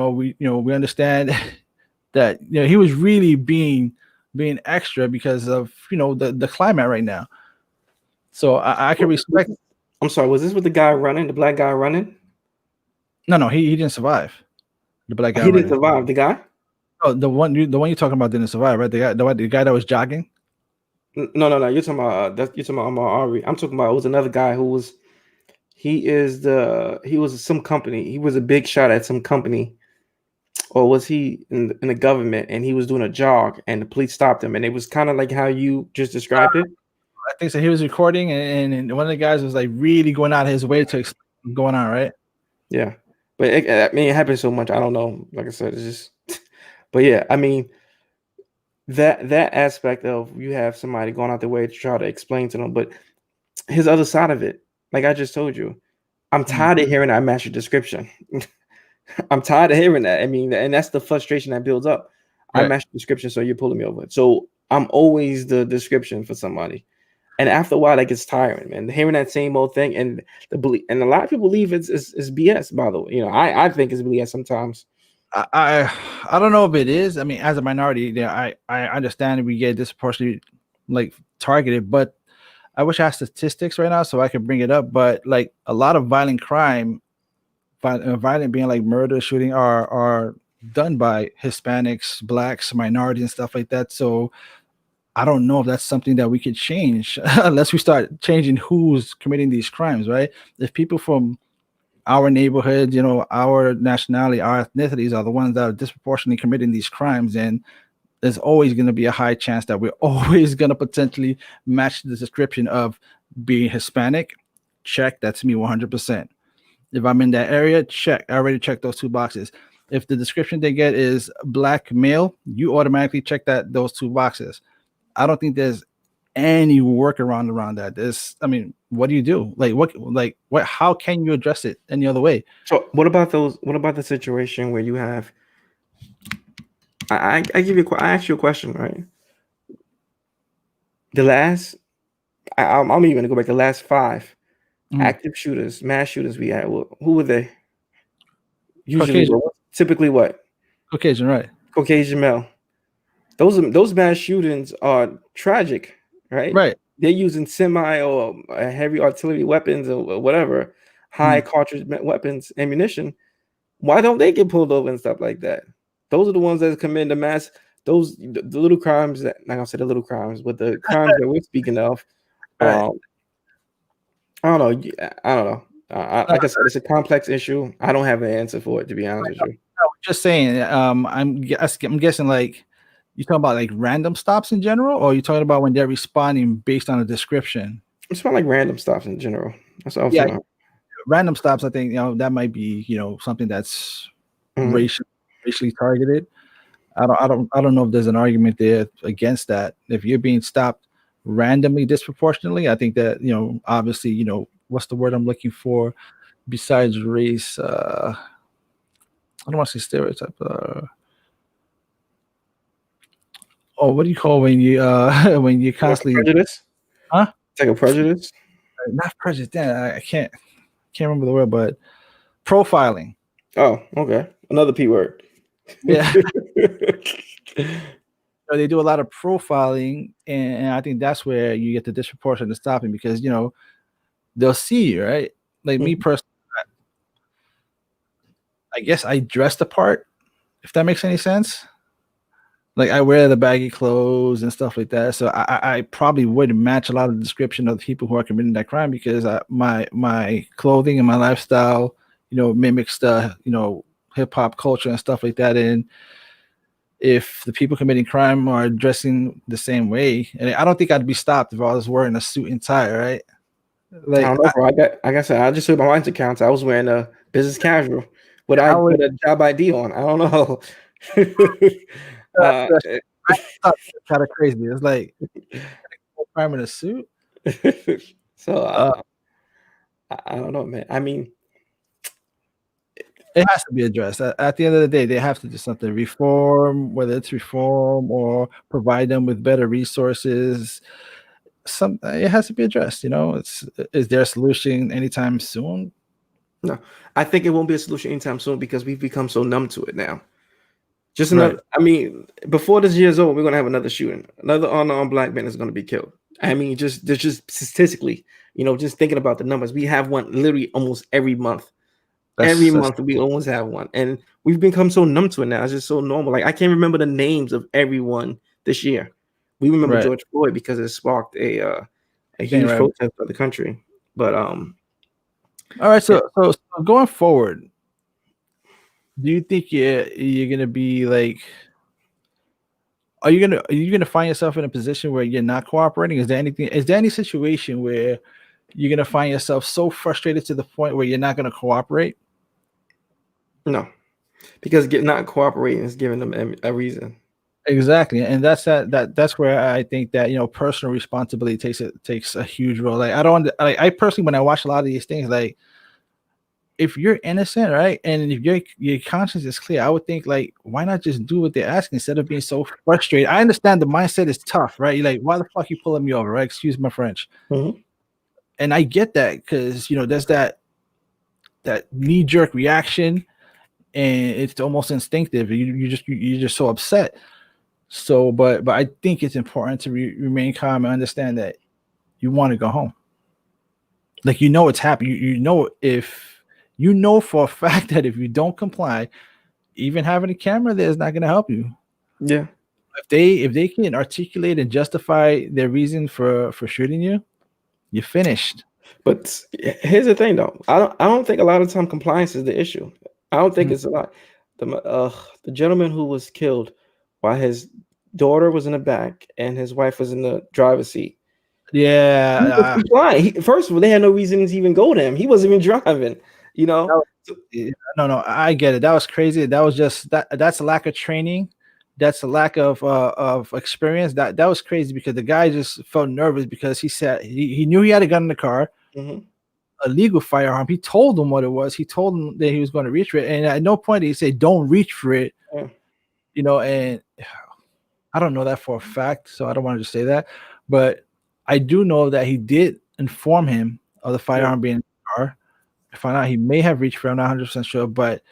[SPEAKER 1] understand that he was really being extra because of the climate right now. So I can respect.
[SPEAKER 2] I'm sorry, was this with the guy running, the black guy running?
[SPEAKER 1] No, he didn't survive. The black guy
[SPEAKER 2] He didn't
[SPEAKER 1] running.
[SPEAKER 2] survive. The guy?
[SPEAKER 1] Oh, the one you're talking about didn't survive, right? The guy that was jogging.
[SPEAKER 2] No, no, no. You're talking about you're talking about Ahmaud Arbery. I'm talking about it was another guy who was he was some company. He was a big shot at some company, or was he in the government? And he was doing a jog, and the police stopped him. And it was kind of like how you just described it.
[SPEAKER 1] I think so. He was recording, and one of the guys was like really going out of his way to explain what's going on, right?
[SPEAKER 2] Yeah, but I mean, it happens so much. I don't know. Like I said, it's just. But yeah, I mean that aspect of you have somebody going out their way to try to explain to them, but his other side of it, like I just told you, I'm
[SPEAKER 1] Mhm.
[SPEAKER 2] tired of hearing that master description. I'm tired of hearing that. I mean, and that's the frustration that builds up. I
[SPEAKER 1] Right.
[SPEAKER 2] match the description, so you're pulling me over. So I'm always the description for somebody. And after a while, that gets tiring, man. Hearing that same old thing, and and a lot of people believe it's BS. By the way, I think it's BS sometimes.
[SPEAKER 1] I don't know if it is. I mean, as a minority, I understand we get disproportionately like targeted, but I wish I had statistics right now so I could bring it up. But like a lot of violent crime, violent being like murder, shooting, are done by Hispanics, blacks, minorities, and stuff like that. So I don't know if that's something that we could change unless we start changing who's committing these crimes, right? If people from our neighborhood, our nationality, our ethnicities are the ones that are disproportionately committing these crimes, and there's always going to be a high chance that we're always going to potentially match the description of being Hispanic. Check, that's me 100%. If I'm in that area, check. I already checked those two boxes. If the description they get is black male, you automatically check those two boxes. I don't think there's any workaround around that. I mean, what do you do? What? How can you address it any other way?
[SPEAKER 2] So what about those? What about the situation where you have? I give you. I ask you a question, right? The last, I'm even gonna go back. The last 5 active shooters, mass shooters we had. Who were they? Usually, typically what?
[SPEAKER 1] Caucasian, right?
[SPEAKER 2] Caucasian male. Those mass shootings are tragic, right?
[SPEAKER 1] Right.
[SPEAKER 2] They're using semi or heavy artillery weapons or whatever, high cartridge weapons, ammunition. Why don't they get pulled over and stuff like that? Those are the ones that commit the mass. The little crimes that, like I said, the little crimes, but the crimes that we're speaking of.
[SPEAKER 1] Right.
[SPEAKER 2] I don't know. Like I said, it's a complex issue. I don't have an answer for it, to be honest with you.
[SPEAKER 1] Just saying. I'm guessing like you talking about like random stops in general, or you talking about when they're responding based on a description?
[SPEAKER 2] It's about like random stops in general. That's all. Yeah,
[SPEAKER 1] random stops. I think that might be something that's racially targeted. I don't know if there's an argument there against that. If you're being stopped randomly, disproportionately, I think that obviously what's the word I'm looking for besides race? I don't want to say stereotype. What do you call when you when you constantly
[SPEAKER 2] prejudice?
[SPEAKER 1] Huh?
[SPEAKER 2] It's like a prejudice?
[SPEAKER 1] Not prejudice. Damn, I can't remember the word, but profiling.
[SPEAKER 2] Oh, okay. Another P word.
[SPEAKER 1] Yeah. They do a lot of profiling, and I think that's where you get the disproportionate stopping, because they'll see you, right? Like me personally, I guess I dress the part, if that makes any sense. Like I wear the baggy clothes and stuff like that, so I probably wouldn't match a lot of the description of the people who are committing that crime, because my clothing and my lifestyle, mimics the hip hop culture and stuff like that. And if the people committing crime are dressing the same way, and I don't think I'd be stopped if I was wearing a suit and tie, right?
[SPEAKER 2] Like, I don't know, bro. Like I said, I just said my license accounts. I was wearing a business casual. Would I put a job ID on? I don't know.
[SPEAKER 1] Kind of crazy. It's like crime in a suit.
[SPEAKER 2] So I don't know, man. I mean,
[SPEAKER 1] it has to be addressed. At the end of the day, they have to do something. Reform, whether it's reform or provide them with better resources. It has to be addressed. Is there a solution anytime soon?
[SPEAKER 2] No, I think it won't be a solution anytime soon, because we've become so numb to it now. Just another. Right. I mean, before this year's over, we're gonna have another shooting. Another unarmed black man is gonna be killed. I mean, just statistically, just thinking about the numbers, we have one literally almost every month. Every month we almost have one, and we've become so numb to it now. It's just so normal. Like I can't remember the names of everyone this year. We remember George Floyd because it sparked a huge protest of the country. But
[SPEAKER 1] all right, so going forward, do you think you're gonna be like? Are you gonna find yourself in a position where you're not cooperating? Is there any situation where you're gonna find yourself so frustrated to the point where you're not gonna cooperate?
[SPEAKER 2] No, because not cooperating is giving them a reason.
[SPEAKER 1] Exactly, and that's where I think that personal responsibility takes a huge role. Like I personally, when I watch a lot of these things, like if you're innocent, right, and if your conscience is clear, I would think like, why not just do what they're asking instead of being so frustrated? I understand the mindset is tough, right? You're like, why the fuck you pulling me over, right? Excuse my French. And I get that, because there's that knee-jerk reaction, and it's almost instinctive. You're just so upset. So, but I think it's important to remain calm and understand that you want to go home. Like it's happening. For a fact that if you don't comply, even having a camera there is not going to help you.
[SPEAKER 2] Yeah.
[SPEAKER 1] If they can articulate and justify their reason for shooting you, you're finished.
[SPEAKER 2] But here's the thing, though. I don't think a lot of time compliance is the issue. I don't think
[SPEAKER 1] Mhm.
[SPEAKER 2] it's a lot. The gentleman who was killed while his daughter was in the back and his wife was in the driver's seat. He was
[SPEAKER 1] Yeah,
[SPEAKER 2] complying. First of all, they had no reason to even go to him. He wasn't even driving. You
[SPEAKER 1] that
[SPEAKER 2] know.
[SPEAKER 1] was,
[SPEAKER 2] So,
[SPEAKER 1] yeah, no, I get it. That was crazy. That was just that's a lack of training. That's a lack of experience. That was crazy because the guy just felt nervous because he said he knew he had a gun in the car,
[SPEAKER 2] mhm,
[SPEAKER 1] a legal firearm. He told him what it was. He told him that he was going to reach for it, and at no point did he say, "Don't reach for it."
[SPEAKER 2] yeah,
[SPEAKER 1] And I don't know that for a fact, so I don't want to just say that. But I do know that he did inform him of the
[SPEAKER 2] yeah,
[SPEAKER 1] firearm being in the car. I found out he may have reached for it. I'm not 100% sure, but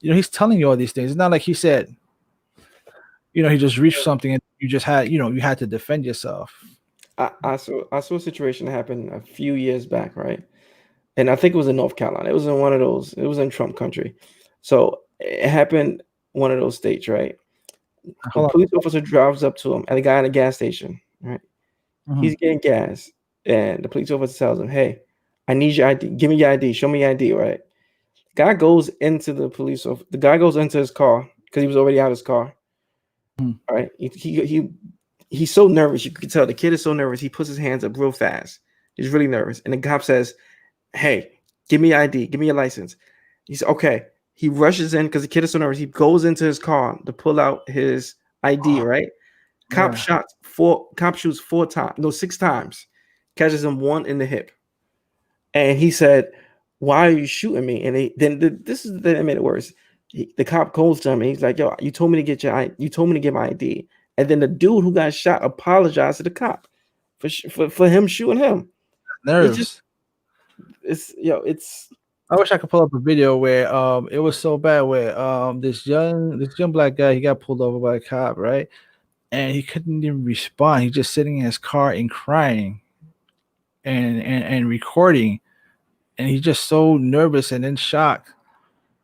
[SPEAKER 1] he's telling you all these things. It's not like he said, he just reached something and you just had, you had to defend yourself.
[SPEAKER 2] I saw a situation that happened a few years back, right? And I think it was in North Carolina. It was in one of those. It was in Trump country. So it happened one of those states, right? A
[SPEAKER 1] Hold
[SPEAKER 2] police officer drives up to him and the guy at a gas station, right?
[SPEAKER 1] on.
[SPEAKER 2] He's getting gas, and the police officer tells him, "Hey, I need your ID. Give me your ID. Show me your ID." Right? Guy goes into the guy goes into his car because he was already out of his car.
[SPEAKER 1] Mhm.
[SPEAKER 2] All right. He's so nervous. You can tell the kid is so nervous. He puts his hands up real fast. He's really nervous. And the cop says, "Hey, give me your ID. Give me your license." He's okay. He rushes in because the kid is so nervous. He goes into his car to pull out his ID,
[SPEAKER 1] Oh,
[SPEAKER 2] right?
[SPEAKER 1] yeah.
[SPEAKER 2] Cop shoots 4 times, no, 6 times, catches him one in the hip. And he said, "Why are you shooting me?" And this is the that made it worse. The cop calls to him and he's like, "Yo, you told me to you told me to get my ID." And then the dude who got shot apologized to the cop for him shooting him. It's just
[SPEAKER 1] Nerves.
[SPEAKER 2] it's
[SPEAKER 1] I wish I could pull up a video where it was so bad where this young black guy, he got pulled over by a cop, right? And he couldn't even respond. He's just sitting in his car and crying and recording, and he's just so nervous and in shock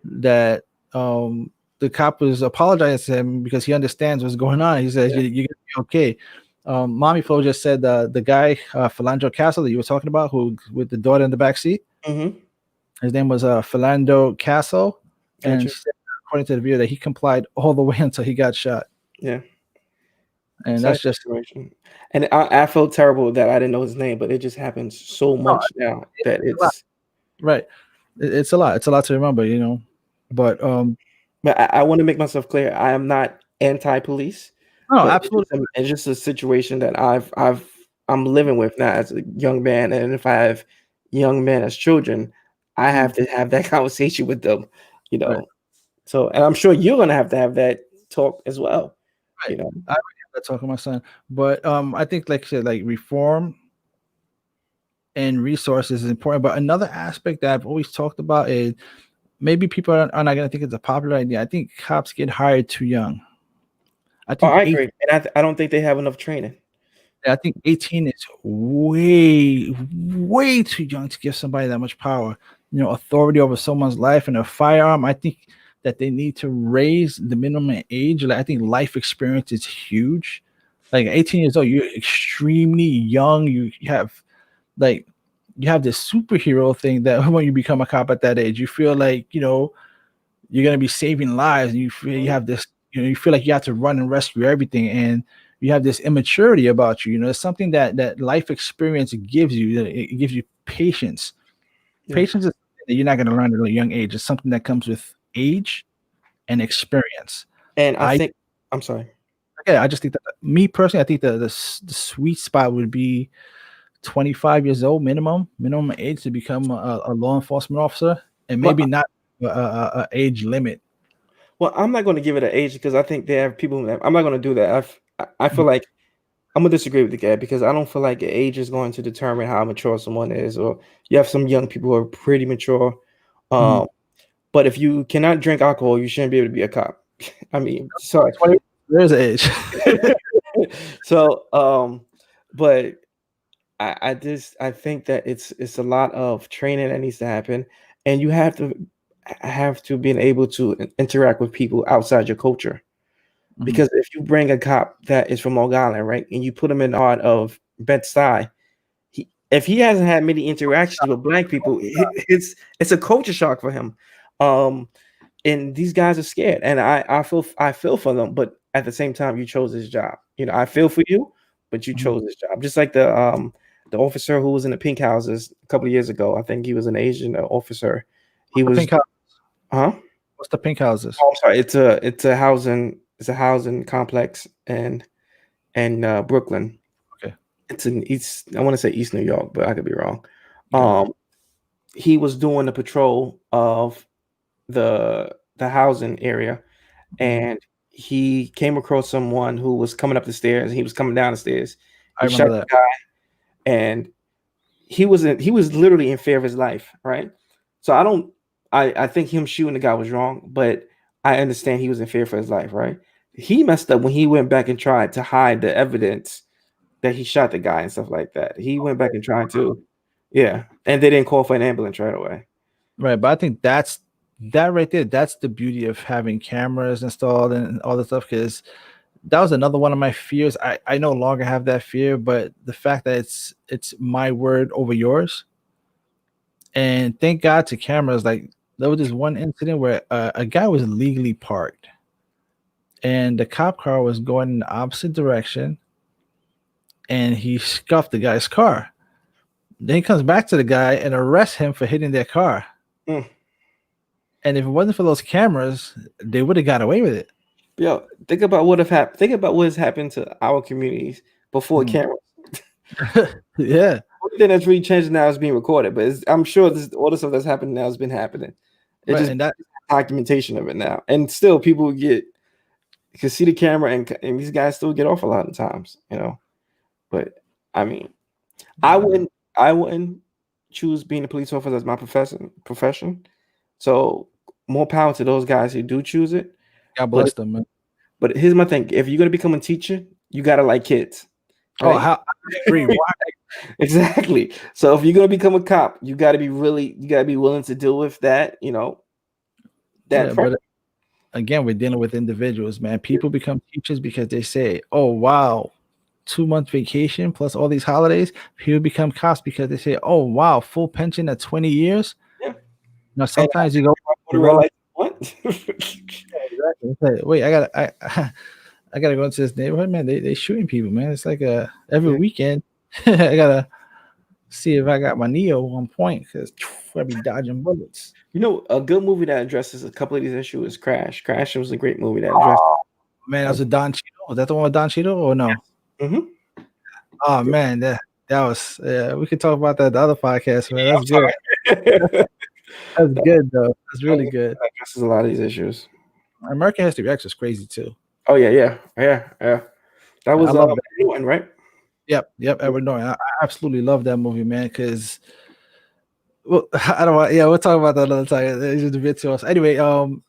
[SPEAKER 1] that the cop was apologizing to him because he understands what's going on. He says,
[SPEAKER 2] yeah.
[SPEAKER 1] You're gonna be okay." Mommy Flo just said the guy, Philando Castle, that you were talking about, who with the daughter in the back seat,
[SPEAKER 2] Mm-hmm.
[SPEAKER 1] his name was Philando Castle, and
[SPEAKER 2] Gotcha.
[SPEAKER 1] she said, according to the video, that he complied all the way until he got shot,
[SPEAKER 2] Yeah.
[SPEAKER 1] and
[SPEAKER 2] Sad
[SPEAKER 1] that's just
[SPEAKER 2] situation. And I felt terrible that I didn't know his name, but it just happens so
[SPEAKER 1] no,
[SPEAKER 2] much now that
[SPEAKER 1] it's a lot,
[SPEAKER 2] it's
[SPEAKER 1] right? It's a lot. It's a lot to remember. But
[SPEAKER 2] but I want to make myself clear. I am not anti-police,
[SPEAKER 1] no,
[SPEAKER 2] but
[SPEAKER 1] absolutely.
[SPEAKER 2] it's just a situation that I'm living with now as a young man, and if I have young men as children, I have
[SPEAKER 1] Mhm.
[SPEAKER 2] to have that conversation with them, you
[SPEAKER 1] Right,
[SPEAKER 2] know. So, and I'm sure you're gonna have to have that talk as well,
[SPEAKER 1] right.
[SPEAKER 2] you know.
[SPEAKER 1] I already have that talk with my son, but I think, like I said, like reform and resources is important. But another aspect that I've always talked about is maybe people are not going to think it's a popular idea. I think cops get hired too young. I
[SPEAKER 2] Oh,
[SPEAKER 1] think
[SPEAKER 2] I
[SPEAKER 1] eight.
[SPEAKER 2] agree, and I don't think they have enough training.
[SPEAKER 1] I think 18 is way, way too young to give somebody that much power. Authority over someone's life and a firearm. I think that they need to raise the minimum age. Like, I think life experience is huge. Like 18 years old, you're extremely young. You have like you have this superhero thing that when you become a cop at that age, you feel like you're gonna be saving lives, and you feel you
[SPEAKER 2] Mhm.
[SPEAKER 1] have this, you feel like you have to run and rescue everything, and you have this immaturity about you. It's something that life experience gives you. That it gives you patience.
[SPEAKER 2] Yeah,
[SPEAKER 1] Patience is something that you're not gonna learn at a young age. It's something that comes with age and experience.
[SPEAKER 2] and I
[SPEAKER 1] I
[SPEAKER 2] think I'm sorry.
[SPEAKER 1] Yeah, I just think that me personally, I think the sweet spot would be 25 years old minimum age to become a law enforcement officer, and
[SPEAKER 2] Well,
[SPEAKER 1] maybe not a age limit.
[SPEAKER 2] well, I'm not going to give it an age because I think there are people. I'm not going to do that. I feel
[SPEAKER 1] Mhm,
[SPEAKER 2] like I'm gonna disagree with the guy because I don't feel like age is going to determine how mature someone is. Or you have some young people who are pretty mature.
[SPEAKER 1] mhm.
[SPEAKER 2] Um, but if you cannot drink alcohol, you shouldn't be able to be a cop. I mean, sorry.
[SPEAKER 1] 20, there's an age.
[SPEAKER 2] So, but I think that it's a lot of training that needs to happen, and you have to be able to interact with people outside your culture.
[SPEAKER 1] Mhm.
[SPEAKER 2] Because if you bring a cop that is from Long Island, right, and you put him in the heart of Bed-Stuy, if he hasn't had many interactions with black people, it's a culture shock for him. And these guys are scared, and I feel for them, but at the same time, you chose this job. You know, I feel for you, but you
[SPEAKER 1] Mhm.
[SPEAKER 2] chose this job. Just like the officer who was in the pink houses a couple of years ago. I think he was an Asian officer. He
[SPEAKER 1] The
[SPEAKER 2] was,
[SPEAKER 1] pink house.
[SPEAKER 2] huh?
[SPEAKER 1] What's the pink houses?
[SPEAKER 2] Oh, I'm sorry. It's a housing complex in Brooklyn.
[SPEAKER 1] Okay.
[SPEAKER 2] It's in East. I want to say East New York, but I could be wrong.
[SPEAKER 1] Got it.
[SPEAKER 2] Um, he was doing the patrol of the housing area,
[SPEAKER 1] Mhm.
[SPEAKER 2] and he came across someone who was coming up the stairs. And he was coming down the stairs.
[SPEAKER 1] I
[SPEAKER 2] He shot
[SPEAKER 1] remember
[SPEAKER 2] the
[SPEAKER 1] that.
[SPEAKER 2] guy, and he was literally in fear of his life, right? So I think him shooting the guy was wrong, but I understand he was in fear for his life, right? He messed up when he went back and tried to hide the evidence that he shot the guy and stuff like that. He went back and tried to, yeah, and they didn't call for an ambulance right away.
[SPEAKER 1] Right, but I think that right there. That's the beauty of having cameras installed and all this stuff. Because that was another one of my fears. I no longer have that fear, but the fact that it's my word over yours, and thank God to cameras. Like there was this one incident where a guy was illegally parked, and the cop car was going in the opposite direction, and he scuffed the guy's car. Then he comes back to the guy and arrests him for hitting their car.
[SPEAKER 2] Mm.
[SPEAKER 1] And if it wasn't for those cameras, they would have got away with it.
[SPEAKER 2] Yo, think about what have happened. Think about what has happened to our communities before
[SPEAKER 1] Mm.
[SPEAKER 2] cameras.
[SPEAKER 1] Yeah.
[SPEAKER 2] One thing that's really changed now is being recorded, but I'm sure all the stuff that's happening now has been happening. It
[SPEAKER 1] Right.
[SPEAKER 2] just
[SPEAKER 1] And that
[SPEAKER 2] documentation of it now, and still people get you can see the camera, and these guys still get off a lot of times, you know. But I mean, I
[SPEAKER 1] yeah, man.
[SPEAKER 2] wouldn't I wouldn't choose being a police officer as my profession. So more power to those guys who do choose it.
[SPEAKER 1] God
[SPEAKER 2] But
[SPEAKER 1] bless them, man.
[SPEAKER 2] but here's my thing: if you're gonna become a teacher, you gotta like kids,
[SPEAKER 1] Oh,
[SPEAKER 2] right?
[SPEAKER 1] how I agree. Why?
[SPEAKER 2] Exactly. So if you're gonna become a cop, you gotta be willing to deal with that, that
[SPEAKER 1] Yeah,
[SPEAKER 2] pressure.
[SPEAKER 1] but again, we're dealing with individuals, man. People become teachers because they say, "Oh, wow, 2 month vacation plus all these holidays." People become cops because they say, "Oh, wow, full pension at 20 years."
[SPEAKER 2] Yeah.
[SPEAKER 1] Now,
[SPEAKER 2] And
[SPEAKER 1] sometimes you go,
[SPEAKER 2] I
[SPEAKER 1] you
[SPEAKER 2] want
[SPEAKER 1] roll.
[SPEAKER 2] to what?
[SPEAKER 1] Exactly. It's like, wait, I gotta go into this neighborhood, man. They shooting people, man. It's like every
[SPEAKER 2] Yeah.
[SPEAKER 1] weekend. I gotta see if I got my Neo on point because I be dodging bullets.
[SPEAKER 2] You know, a good movie that addresses a couple of these issues is Crash. Crash was a great movie that addressed.
[SPEAKER 1] Oh man, that was a Don Cheadle. Was that the one with Don Cheadle or no?
[SPEAKER 2] Mhm.
[SPEAKER 1] Oh man, that was we could talk about that the other podcast, man. That's
[SPEAKER 2] I'm
[SPEAKER 1] good.
[SPEAKER 2] sorry.
[SPEAKER 1] That's
[SPEAKER 2] That
[SPEAKER 1] good though. That's really
[SPEAKER 2] movie
[SPEAKER 1] good.
[SPEAKER 2] addresses a lot of these issues.
[SPEAKER 1] American History X is crazy too.
[SPEAKER 2] Oh yeah. That
[SPEAKER 1] I
[SPEAKER 2] was
[SPEAKER 1] love that.
[SPEAKER 2] new one, right?
[SPEAKER 1] Yep, Edward Norton. I absolutely love that movie, man. Because well, I don't want. Yeah, we'll talk about that another time. It's just a bit too much. Anyway, I'm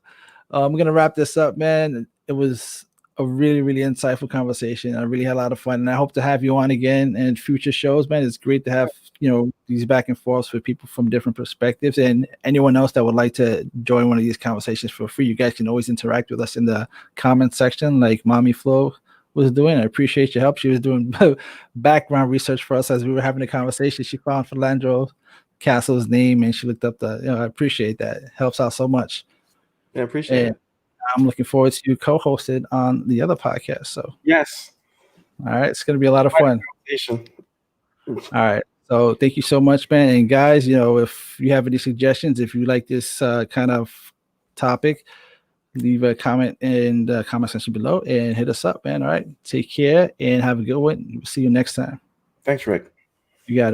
[SPEAKER 1] gonna wrap this up, man. It was a really, really insightful conversation. I really had a lot of fun, and I hope to have you on again in future shows, man. It's great to have these back and forths with people from different perspectives, and anyone else that would like to join one of these conversations, feel free. You guys can always interact with us in the comment section, like Mommy Flo was doing. I appreciate your help. She was doing background research for us as we were having a conversation. She found Philandro Castle's name and she looked up I appreciate that. It helps out so much.
[SPEAKER 2] Yeah, appreciate
[SPEAKER 1] And
[SPEAKER 2] it.
[SPEAKER 1] I'm looking forward to co-hosted on the other podcast. So,
[SPEAKER 2] Yes.
[SPEAKER 1] all right, it's going to be a lot of fun.
[SPEAKER 2] Conversation.
[SPEAKER 1] All right. So, thank you so much, man. And guys, if you have any suggestions, if you like this kind of topic, leave a comment in the comment section below and hit us up, man. All right. Take care and have a good one. See you next time.
[SPEAKER 2] Thanks, Rick.